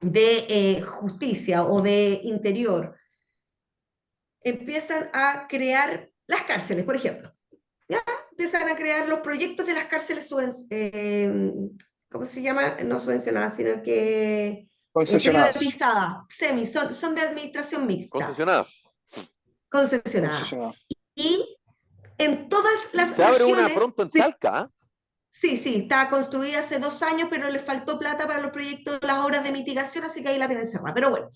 de Justicia o de Interior empiezan a crear las cárceles, por ejemplo. ¿Ya? Empiezan a crear los proyectos de las cárceles, ¿cómo se llama? No subvencionadas, sino que Concesionadas. privatizadas, son de administración mixta, Concesionada. concesionadas. Y en todas las Se abre una regiones pronto en Talca, ¿ah? Sí, está construida hace 2 años, pero le faltó plata para los proyectos de las obras de mitigación, así que ahí la tienen cerrada. Pero bueno,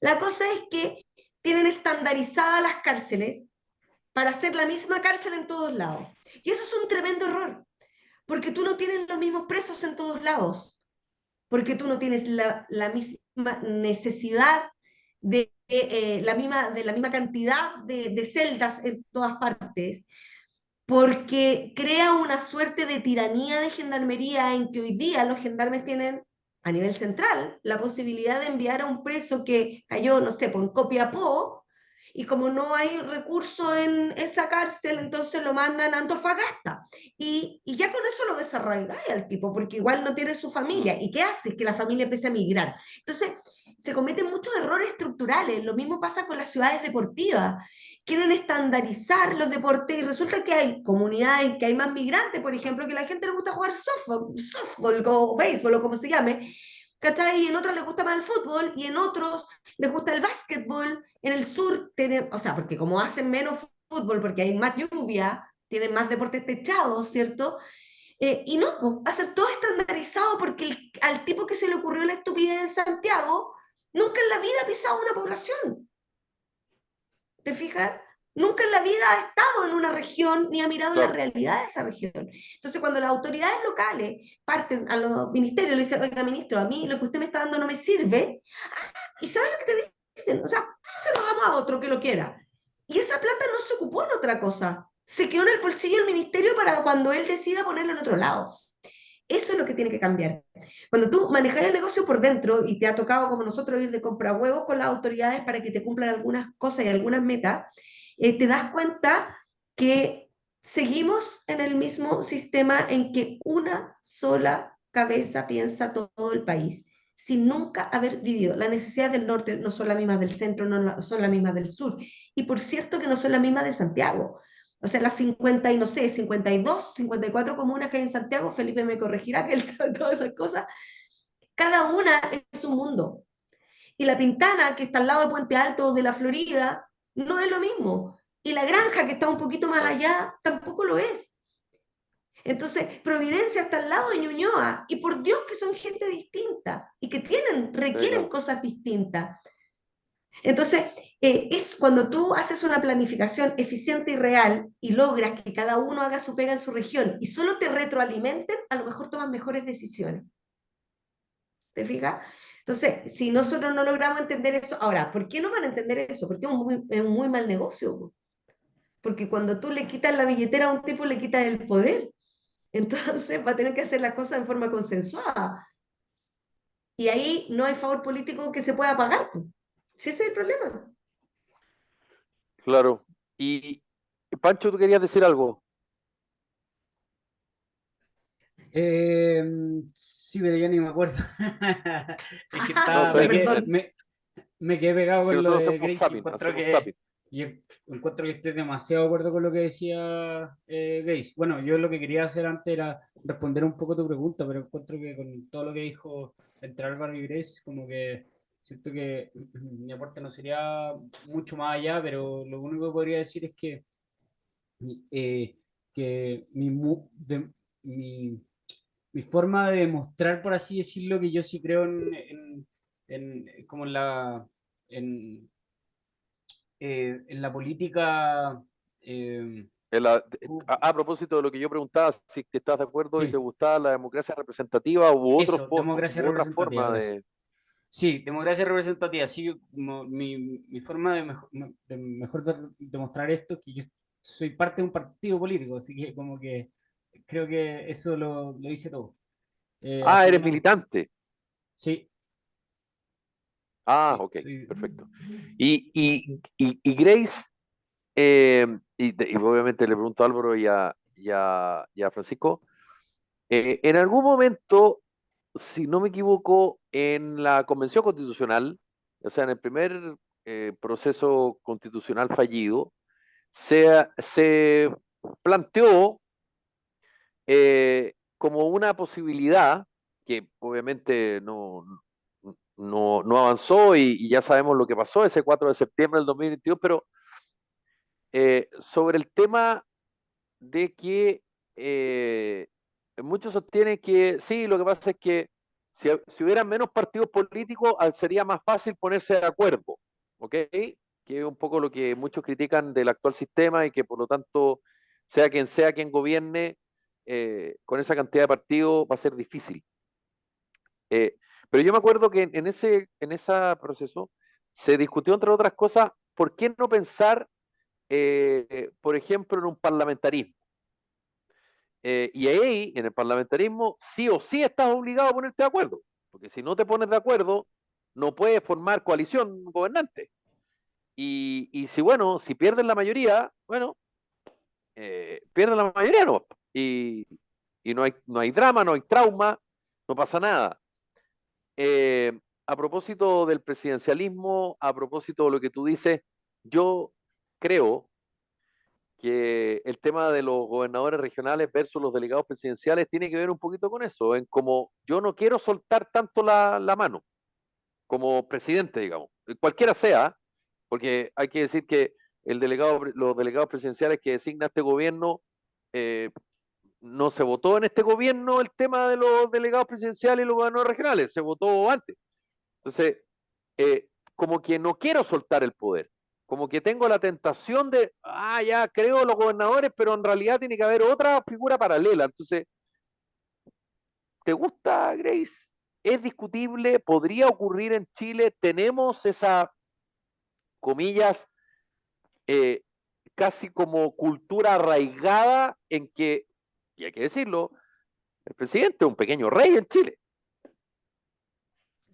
la cosa es que tienen estandarizadas las cárceles para hacer la misma cárcel en todos lados. Y eso es un tremendo error, porque tú no tienes los mismos presos en todos lados, porque tú no tienes la misma necesidad de la misma cantidad de celdas en todas partes, porque crea una suerte de tiranía de gendarmería en que hoy día los gendarmes tienen a nivel central la posibilidad de enviar a un preso que cayó, no sé, por Copiapó, y como no hay recurso en esa cárcel, entonces lo mandan a Antofagasta. Y ya con eso lo desarraigáis al tipo, porque igual no tiene su familia. ¿Y qué hace? Que la familia empiece a migrar. Entonces, se cometen muchos errores estructurales. Lo mismo pasa con las ciudades deportivas. Quieren estandarizar los deportes y resulta que hay comunidades que hay más migrantes, por ejemplo, que a la gente le gusta jugar softball o béisbol o como se llame, ¿cachai? Y en otros les gusta más el fútbol y en otros les gusta el básquetbol. En el sur, tienen, o sea, porque como hacen menos fútbol, porque hay más lluvia, tienen más deportes techados, ¿cierto? Y no, pues, hacer todo estandarizado porque al tipo que se le ocurrió la estupidez en Santiago, nunca en la vida ha pisado una población. ¿Te fijas? Nunca en la vida ha estado en una región ni ha mirado la Claro. realidad de esa región. Entonces, cuando las autoridades locales parten a los ministerios y le dicen, oiga, ministro, a mí lo que usted me está dando no me sirve, ¿y sabes lo que te dicen? O sea, se lo damos a otro que lo quiera. Y esa plata no se ocupó en otra cosa. Se quedó en el bolsillo del ministerio para cuando él decida ponerlo en otro lado. Eso es lo que tiene que cambiar. Cuando tú manejas el negocio por dentro y te ha tocado, como nosotros, ir de compra huevos con las autoridades para que te cumplan algunas cosas y algunas metas, te das cuenta que seguimos en el mismo sistema en que una sola cabeza piensa todo el país, sin nunca haber vivido. Las necesidades del norte no son las mismas del centro, no son las mismas del sur. Y por cierto que no son las mismas de Santiago. O sea, las 50 y no sé, 52, 54 comunas que hay en Santiago, Felipe me corregirá que él sabe todas esas cosas, cada una es un mundo. Y la Pintana, que está al lado de Puente Alto de la Florida, no es lo mismo. Y la Granja, que está un poquito más allá, tampoco lo es. Entonces, Providencia está al lado de Ñuñoa, y por Dios que son gente distinta, y que requieren cosas distintas. Entonces, es cuando tú haces una planificación eficiente y real y logras que cada uno haga su pega en su región y solo te retroalimenten, a lo mejor tomas mejores decisiones. ¿Te fijas? Entonces, si nosotros no logramos entender eso, ahora, ¿por qué no van a entender eso? Porque es un muy mal negocio. Porque cuando tú le quitas la billetera a un tipo, le quitas el poder. Entonces va a tener que hacer las cosas en forma consensuada. Y ahí no hay favor político que se pueda pagar. Si ese es el problema. Claro. Y Pancho, tú querías decir algo. Sí, pero ya ni me acuerdo. Es que No, estaba, está bien, está bien. me quedé pegado Si con lo nosotros de hacemos Gracie. zapping, hacemos zapping. Yo encuentro que estoy demasiado de acuerdo con lo que decía Grace. Bueno, yo lo que quería hacer antes era responder un poco tu pregunta, pero encuentro que con todo lo que dijo entre Álvaro y Grace, como que siento que mi aporte no sería mucho más allá, pero lo único que podría decir es eh, que mi mi forma de demostrar, por así decirlo, que yo sí creo como en, en la política. eh, En la- cu- a propósito de lo que yo preguntaba, si que estás de acuerdo y te sí, gustaba la democracia representativa u, eso, democracia u otra forma representativa, gracias. de... Sí, democracia representativa. Sí, mi forma de mejor demostrar esto es que yo soy parte de un partido político, así que como que creo que eso lo dice todo. Ah, Así que eres no, militante. sí, Ah, sí, ok, soy... perfecto. Y Grace, y obviamente le pregunto a Álvaro y a Francisco, en algún momento, si no me equivoco, en la Convención Constitucional, o sea, en el primer proceso constitucional fallido, se planteó como una posibilidad que obviamente no avanzó y ya sabemos lo que pasó ese 4 de septiembre del 2022, pero sobre el tema de que muchos sostienen que sí, lo que pasa es que si hubieran menos partidos políticos, sería más fácil ponerse de acuerdo, ¿ok? Que es un poco lo que muchos critican del actual sistema y que por lo tanto, sea quien gobierne, con esa cantidad de partidos va a ser difícil. Eh, pero yo me acuerdo que en ese proceso se discutió, entre otras cosas, ¿por qué no pensar, por ejemplo, en un parlamentarismo? Y ahí, en el parlamentarismo, sí o sí estás obligado a ponerte de acuerdo, porque si no te pones de acuerdo, no puedes formar coalición gobernante. Y si, bueno, si pierden la mayoría, bueno, pierden la mayoría, no. Y no hay drama, no hay trauma, no pasa nada. Eh, a propósito del presidencialismo, a propósito de lo que tú dices, yo creo que el tema de los gobernadores regionales versus los delegados presidenciales tiene que ver un poquito con eso, en como yo no quiero soltar tanto la mano como presidente, digamos, cualquiera sea, porque hay que decir que los delegados presidenciales que designa este gobierno, eh, no se votó en este gobierno el tema de los delegados presidenciales y los gobernadores regionales, se votó antes. Entonces, como que no quiero soltar el poder, como que tengo la tentación de, ya creo los gobernadores, pero en realidad tiene que haber otra figura paralela. Entonces, ¿te gusta, Grace? ¿Es discutible? ¿Podría ocurrir en Chile? ¿Tenemos esa, comillas, eh, casi como cultura arraigada en que, y hay que decirlo, el presidente es un pequeño rey en Chile?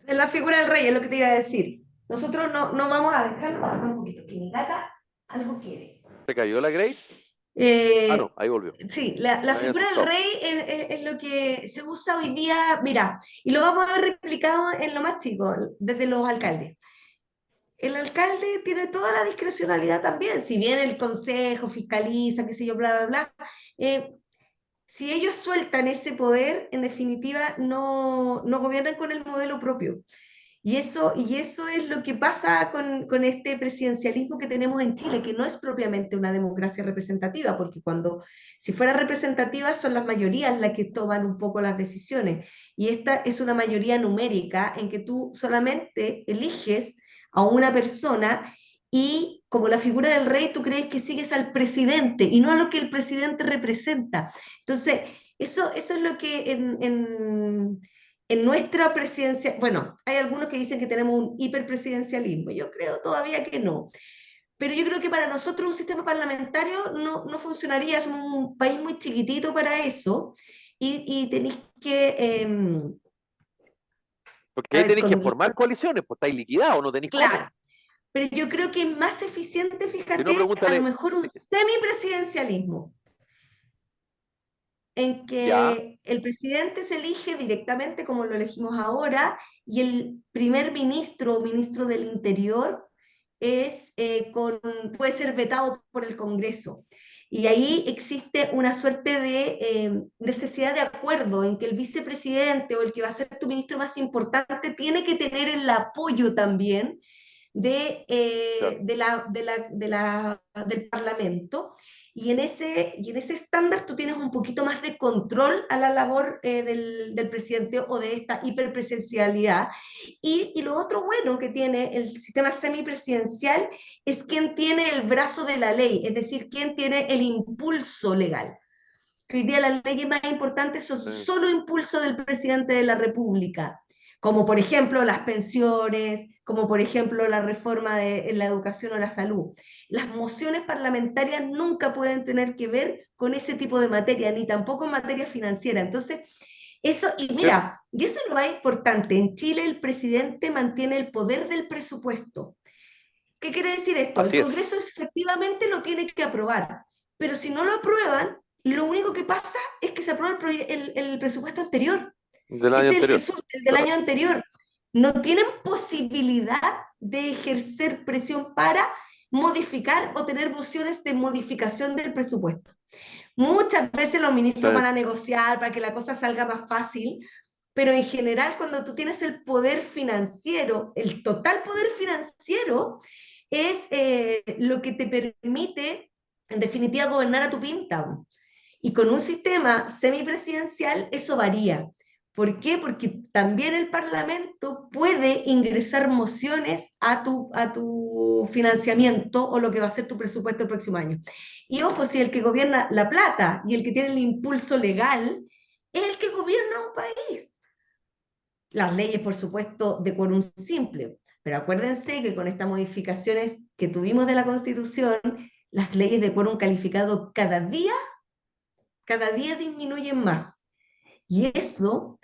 Es la figura del rey, es lo que te iba a decir. Nosotros no vamos a dejarlo, bajarme un poquito, que mi gata algo quiere. ¿Se cayó la Grace? Ah, Eh, no, ahí volvió. sí, la Me había figura del asustado. rey es lo que se usa hoy día, mira, y lo vamos a ver replicado en lo más chico, desde los alcaldes. El alcalde tiene toda la discrecionalidad también, si bien el consejo fiscaliza, qué sé yo, bla, bla, bla. eh, si ellos sueltan ese poder, en definitiva, no gobiernan con el modelo propio. Y eso es lo que pasa con este presidencialismo que tenemos en Chile, que no es propiamente una democracia representativa, porque si fuera representativa son las mayorías las que toman un poco las decisiones. Y esta es una mayoría numérica en que tú solamente eliges a una persona y como la figura del rey, tú crees que sigues al presidente y no a lo que el presidente representa. Entonces, eso es lo que en nuestra presidencia, bueno, hay algunos que dicen que tenemos un hiperpresidencialismo, yo creo todavía que no, pero yo creo que para nosotros un sistema parlamentario no funcionaría, somos un país muy chiquitito para eso y tenéis que, Porque a ahí ver, tenéis que formar coaliciones, pues estáis liquidados, no tenéis cómo. claro, pero yo creo que es más eficiente, Si no, fíjate, a lo pregúntale, mejor un semipresidencialismo en ya, que el presidente se elige directamente como lo elegimos ahora y el primer ministro o ministro del Interior puede ser vetado por el Congreso. Y ahí existe una suerte de necesidad de acuerdo en que el vicepresidente o el que va a ser tu ministro más importante tiene que tener el apoyo también claro. del Parlamento y en ese estándar tú tienes un poquito más de control a la labor del presidente o de esta hiperpresencialidad. Y lo otro bueno que tiene el sistema semipresidencial es quien tiene el brazo de la ley, es decir, quien tiene el impulso legal. Que hoy día las leyes más importantes son Sí. solo impulso del presidente de la República. como por ejemplo las pensiones, como por ejemplo la reforma en la educación o la salud. Las mociones parlamentarias nunca pueden tener que ver con ese tipo de materia, ni tampoco en materia financiera. Entonces, eso, y ¿Cierto? mira, y eso es lo más importante, en Chile el presidente mantiene el poder del presupuesto. ¿Qué quiere decir esto? El Así es, Congreso efectivamente lo tiene que aprobar, pero si no lo aprueban, lo único que pasa es que se aprueba el presupuesto anterior. del año Es el que anterior. surge, el del año Claro. anterior. No tienen posibilidad de ejercer presión para modificar o tener mociones de modificación del presupuesto. Muchas veces los Sí, ministros van a negociar para que la cosa salga más fácil, pero en general cuando tú tienes el poder financiero, el total poder financiero, es lo que te permite, en definitiva, gobernar a tu pinta. Y con un sistema semipresidencial eso varía. ¿Por qué? Porque también el Parlamento puede ingresar mociones a tu financiamiento o lo que va a ser tu presupuesto el próximo año. Y ojo, si el que gobierna la plata y el que tiene el impulso legal es el que gobierna un país. Las leyes, por supuesto, de quórum simple. Pero acuérdense que con estas modificaciones que tuvimos de la Constitución, las leyes de quórum calificado cada día disminuyen más. Y eso,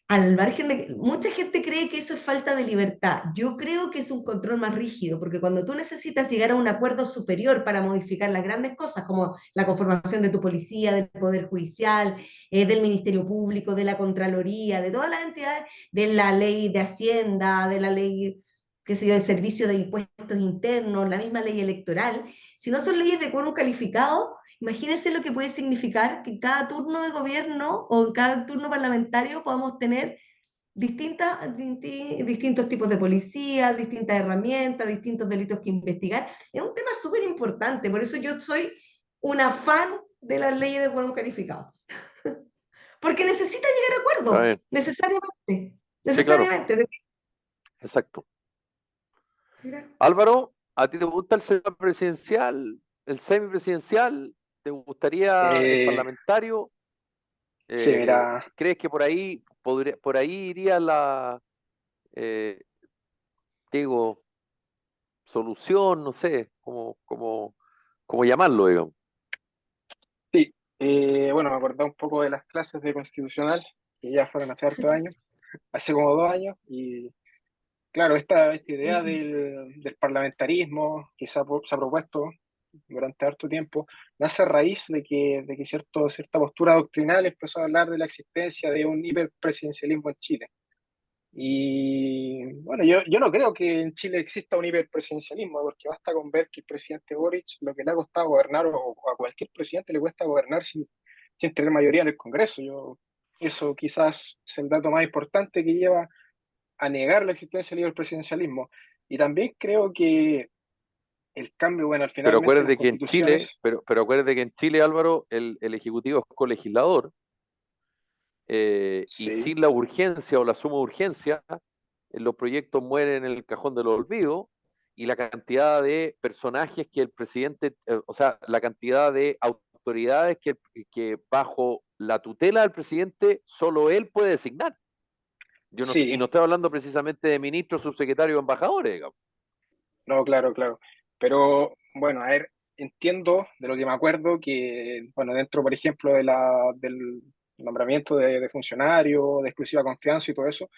al margen de que mucha gente cree que eso es falta de libertad. Yo creo que es un control más rígido, porque cuando tú necesitas llegar a un acuerdo superior para modificar las grandes cosas, como la conformación de tu policía, del Poder Judicial, del Ministerio Público, de la Contraloría, de todas las entidades, de la ley de Hacienda, de la ley, qué sé yo, de servicio de impuestos internos, la misma ley electoral, si no son leyes de quórum calificado, imagínense lo que puede significar que en cada turno de gobierno o en cada turno parlamentario podamos tener distintos tipos de policía, distintas herramientas, distintos delitos que investigar. Es un tema súper importante, por eso yo soy una fan de las leyes de quórum calificado. Porque necesita llegar a está acuerdo, bien. necesariamente, Sí, claro, necesariamente. exacto. Mira. Álvaro, ¿a ti te gusta el sistema presidencial, el semipresidencial? ¿Te gustaría el Eh, parlamentario? sí, mira, ¿Crees que por ahí iría la, eh, digo, solución? No sé, cómo llamarlo, digamos. sí, bueno, me acordé un poco de las clases de constitucional, que ya fueron hace hartos años, hace como 2 años, y claro, esta idea del parlamentarismo que se ha propuesto durante harto tiempo, nace a raíz de que cierta postura doctrinal empezó a hablar de la existencia de un hiperpresidencialismo en Chile. Y bueno, yo no creo que en Chile exista un hiperpresidencialismo, porque basta con ver que el presidente Boric lo que le ha costado gobernar, o a cualquier presidente le cuesta gobernar sin tener mayoría en el Congreso. Eso quizás es el dato más importante que lleva a negar la existencia del hiperpresidencialismo. Y también creo que el cambio, bueno, Pero finalmente las acuérdate que en Chile, constituciones, pero acuérdate que en Chile, Álvaro, el Ejecutivo es colegislador, y sí, sin la urgencia o la suma urgencia, los proyectos mueren en el cajón del olvido y la cantidad de personajes que el presidente, o sea, la cantidad de autoridades que bajo la tutela del presidente solo él puede designar. Y no sí, estoy hablando precisamente de ministros, subsecretarios, embajadores, digamos. no, claro, claro. Pero bueno, a ver, entiendo de lo que me acuerdo que, bueno, dentro, por ejemplo, del nombramiento de funcionarios, de exclusiva confianza y todo eso,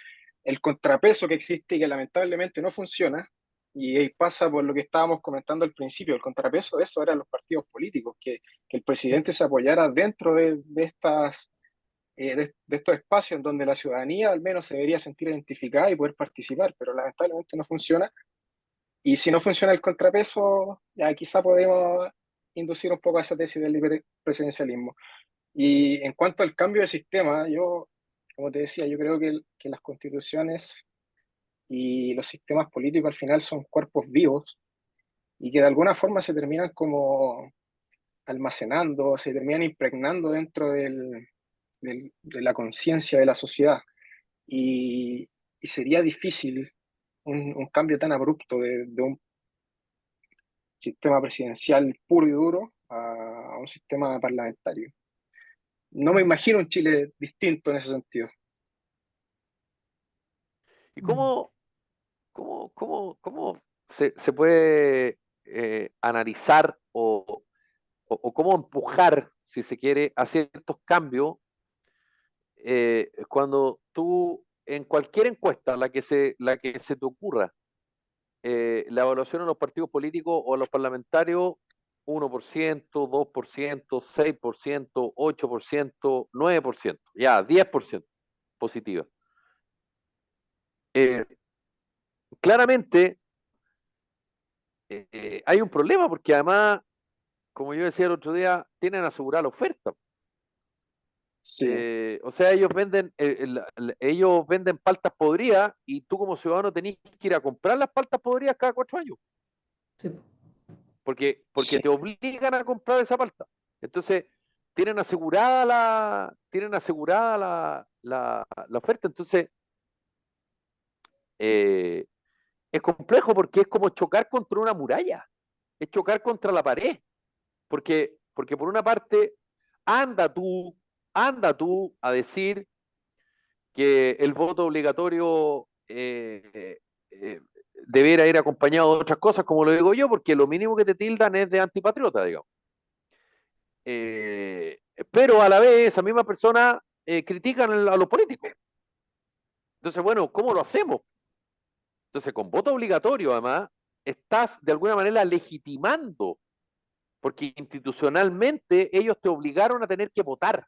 el contrapeso que existe y que lamentablemente no funciona, y ahí pasa por lo que estábamos comentando al principio, el contrapeso de eso eran los partidos políticos, que el presidente se apoyara dentro de estos espacios en donde la ciudadanía al menos se debería sentir identificada y poder participar, pero lamentablemente no funciona. Y si no funciona el contrapeso, ya quizá podemos inducir un poco a esa tesis del presidencialismo. Y en cuanto al cambio de sistema, yo, como te decía, yo creo que las constituciones y los sistemas políticos al final son cuerpos vivos y que de alguna forma se terminan como almacenando, se terminan impregnando dentro de la conciencia de la sociedad. Y sería difícil un cambio tan abrupto de un sistema presidencial puro y duro a un sistema parlamentario. No me imagino un Chile distinto en ese sentido. ¿Y cómo se puede analizar o cómo empujar, si se quiere, a ciertos cambios cuando tú, en cualquier encuesta, la que se te ocurra, la evaluación de los partidos políticos o los parlamentarios, 1%, 2%, 6%, 8%, 9%, ya, 10% positiva? Eh, Claramente hay un problema porque además, como yo decía el otro día, tienen asegurada la oferta. Sí, O sea, ellos venden paltas podridas y tú como ciudadano tenés que ir a comprar las paltas podridas cada 4 años, Sí. porque sí. te obligan a comprar esa palta. Entonces, tienen asegurada la oferta. Entonces, eh, es complejo porque es como chocar contra una muralla, es chocar contra la pared, porque por una parte, anda tú, anda tú a decir que el voto obligatorio debiera ir acompañado de otras cosas, como lo digo yo, porque lo mínimo que te tildan es de antipatriota, digamos. Eh, pero a la vez, esa misma persona critican a los políticos. Entonces, bueno, ¿cómo lo hacemos? Entonces, con voto obligatorio, además, estás de alguna manera legitimando, porque institucionalmente ellos te obligaron a tener que votar,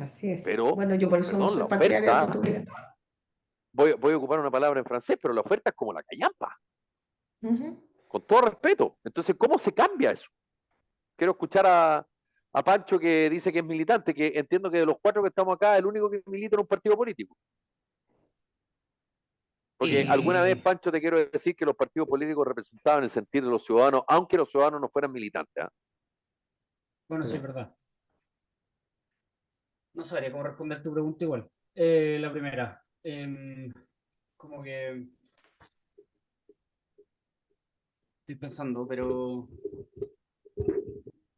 Así es. pero, Bueno, yo por eso no perdón, soy la partidaria del oferta, voto obligatorio. voy a ocupar una palabra en francés, pero la oferta es como la callampa, Ujú. con todo respeto. Entonces, ¿cómo se cambia eso? Quiero escuchar a Pancho, que dice que es militante, que entiendo que de los 4 que estamos acá, el único que milita en un partido político. Porque alguna vez, Y Pancho, te quiero decir que los partidos políticos representaban el sentir de los ciudadanos, aunque los ciudadanos no fueran militantes. ¿Ah? bueno, sí, es verdad. No sabría cómo responder tu pregunta igual. La primera, como que estoy pensando, pero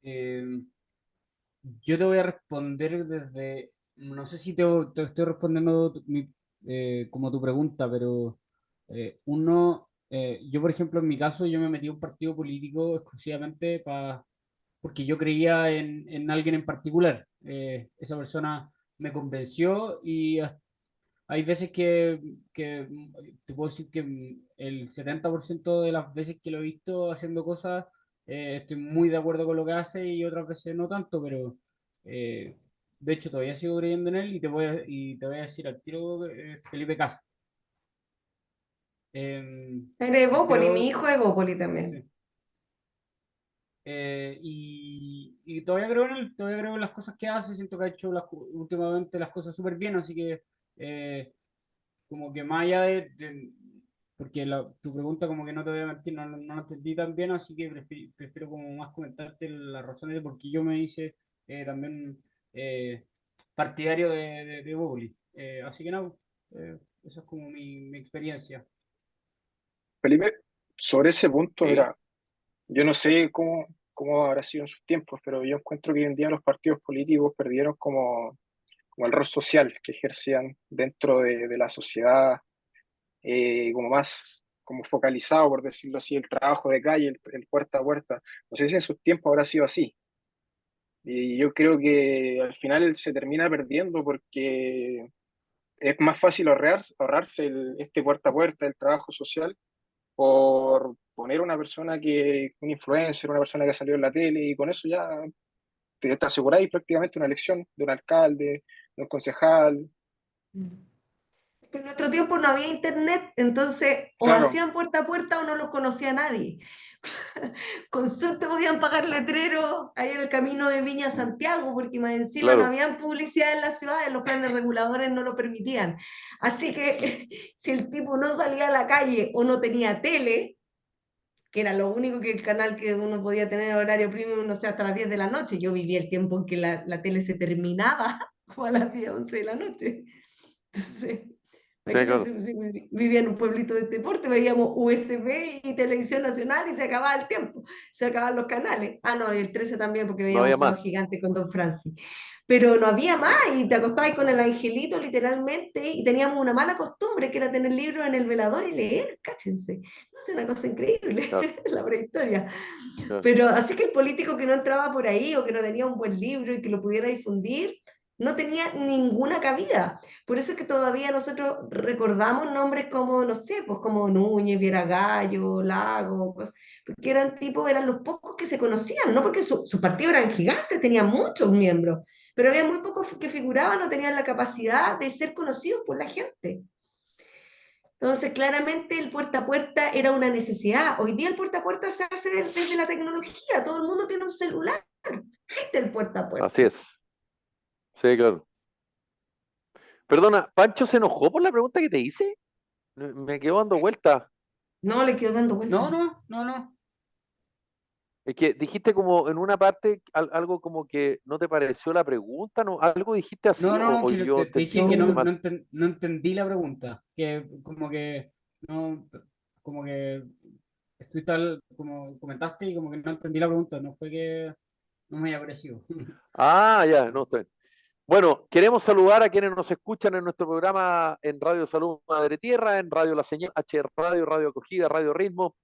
em, yo te voy a responder desde, no sé si te estoy respondiendo como tu pregunta, pero yo por ejemplo en mi caso yo me metí a un partido político exclusivamente porque yo creía en alguien en particular. Esa persona me convenció y hay veces que te puedo decir que el 70% de las veces que lo he visto haciendo cosas, estoy muy de acuerdo con lo que hace y otras veces no tanto, pero eh, de hecho todavía sigo creyendo en él y te voy a decir al tiro Felipe Cast. Era Evópoli, mi Creo, hijo es Evópoli también. sí. Y todavía creo en él, todavía creo en las cosas que hace, siento que ha hecho últimamente las cosas súper bien, así que como que más allá porque tu pregunta como que no te voy a mentir, no la entendí tan bien, así que prefiero como más comentarte las razones de por qué yo me hice también partidario de Bowley. Así que no, esa es como mi experiencia. Felipe, sobre ese punto, Sí, mira, yo no sé cómo habrá sido en sus tiempos, pero yo encuentro que hoy en día los partidos políticos perdieron como el rol social que ejercían dentro de la sociedad, como más como focalizado, por decirlo así, el trabajo de calle, el puerta a puerta. No sé si en sus tiempos habrá sido así. Y yo creo que al final se termina perdiendo porque es más fácil ahorrarse este puerta a puerta, el trabajo social, por poner una persona un influencer, una persona que salió en la tele, y con eso ya te aseguráis prácticamente una elección de un alcalde, de un concejal. En nuestro tiempo no había internet, entonces o Claro, hacían puerta a puerta o no los conocía nadie. Con suerte podían pagar letreros ahí en el camino de Viña a Santiago, porque más encima no claro. habían publicidad en las ciudades, los planes reguladores no lo permitían. Así que si el tipo no salía a la calle o no tenía tele, que era lo único que el canal que uno podía tener en horario premium, no sé, hasta las 10 de la noche. Yo vivía el tiempo en que la tele se terminaba como a las 10, 11 de la noche. Entonces, claro. Vivía en un pueblito de deporte, veíamos USB y Televisión Nacional y se acababa el tiempo, se acababan los canales. Ah, no, y el 13 también porque No había veíamos Sábado más. Gigante con Don Francis. Pero no había más y te acostabas con el angelito literalmente y teníamos una mala costumbre que era tener libros en el velador y leer, cáchense. No es una cosa increíble, Claro, la prehistoria. claro. Pero así que el político que no entraba por ahí o que no tenía un buen libro y que lo pudiera difundir, no tenía ninguna cabida. Por eso es que todavía nosotros recordamos nombres como, no sé, pues como Núñez, Vieragallo, Lago, porque eran tipos, eran los pocos que se conocían, no porque su partido eran gigantes, tenían muchos miembros, pero había muy pocos que figuraban o tenían la capacidad de ser conocidos por la gente. Entonces, claramente el puerta a puerta era una necesidad. Hoy día el puerta a puerta se hace desde la tecnología, todo el mundo tiene un celular. Este es el puerta a Así puerta. es. Sí, claro. Perdona, ¿Pancho se enojó por la pregunta que te hice? Me quedo dando vueltas. No le quedo dando No, vueltas. no, no, no. Es que dijiste como en una parte algo como que no te pareció la pregunta, ¿no? ¿Algo dijiste así No, no, no, o que yo te te dije que entendí No, mal? no entendí la pregunta. Que como que no, como que estoy tal, como comentaste y como que no entendí la pregunta. No fue que no me haya parecido. Ah, ya, no, está bien. Bueno, queremos saludar a quienes nos escuchan en nuestro programa en Radio Salud Madre Tierra, en Radio La Señal, HR Radio, Radio Acogida, Radio Ritmo,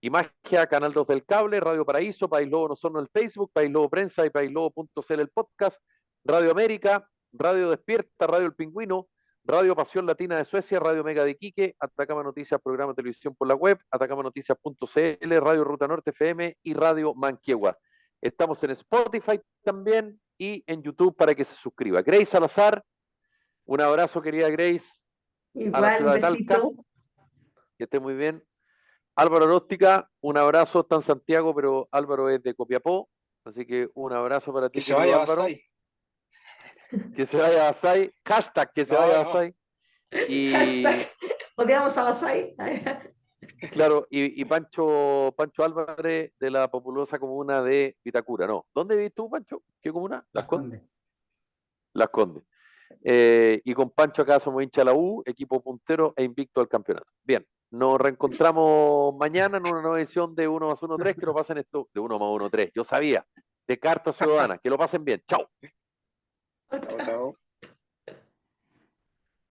Imagia, Canal 2 del Cable, Radio Paraíso, País Lobo Nosorno el Facebook, País Lobo Prensa y paislobo.cl el podcast, Radio América, Radio Despierta, Radio El Pingüino, Radio Pasión Latina de Suecia, Radio Mega de Iquique, Atacama Noticias, programa de televisión por la web, atacamanoticias.cl, Radio Ruta Norte FM y Radio Manquehua. Estamos en Spotify también y en YouTube para que se suscriba. Grace Salazar, un abrazo querida Grace, a la igual, un ciudad de Talca, besito. que esté muy bien. Álvaro Róstica, un abrazo, está en Santiago, pero Álvaro es de Copiapó, así que un abrazo para Que ti, se querido vaya a Álvaro. Basay. Que se vaya a Asai, hashtag que se No, vaya a no. Asai. Y Hashtag, odiamos a Basay. claro, y Pancho Álvarez de la populosa comuna de Vitacura, ¿no? ¿Dónde vives tú, Pancho? ¿Qué comuna? Las Las Condes. Condes. Las Condes. Y con Pancho acá somos hincha de la U, equipo puntero e invicto al campeonato. Bien, nos reencontramos mañana en una nueva edición de 1 más 1, 3, que lo pasen esto, de 1 más 1, 3. Yo sabía, de Carta Ciudadana, que lo pasen bien. Chao. Chao, chao.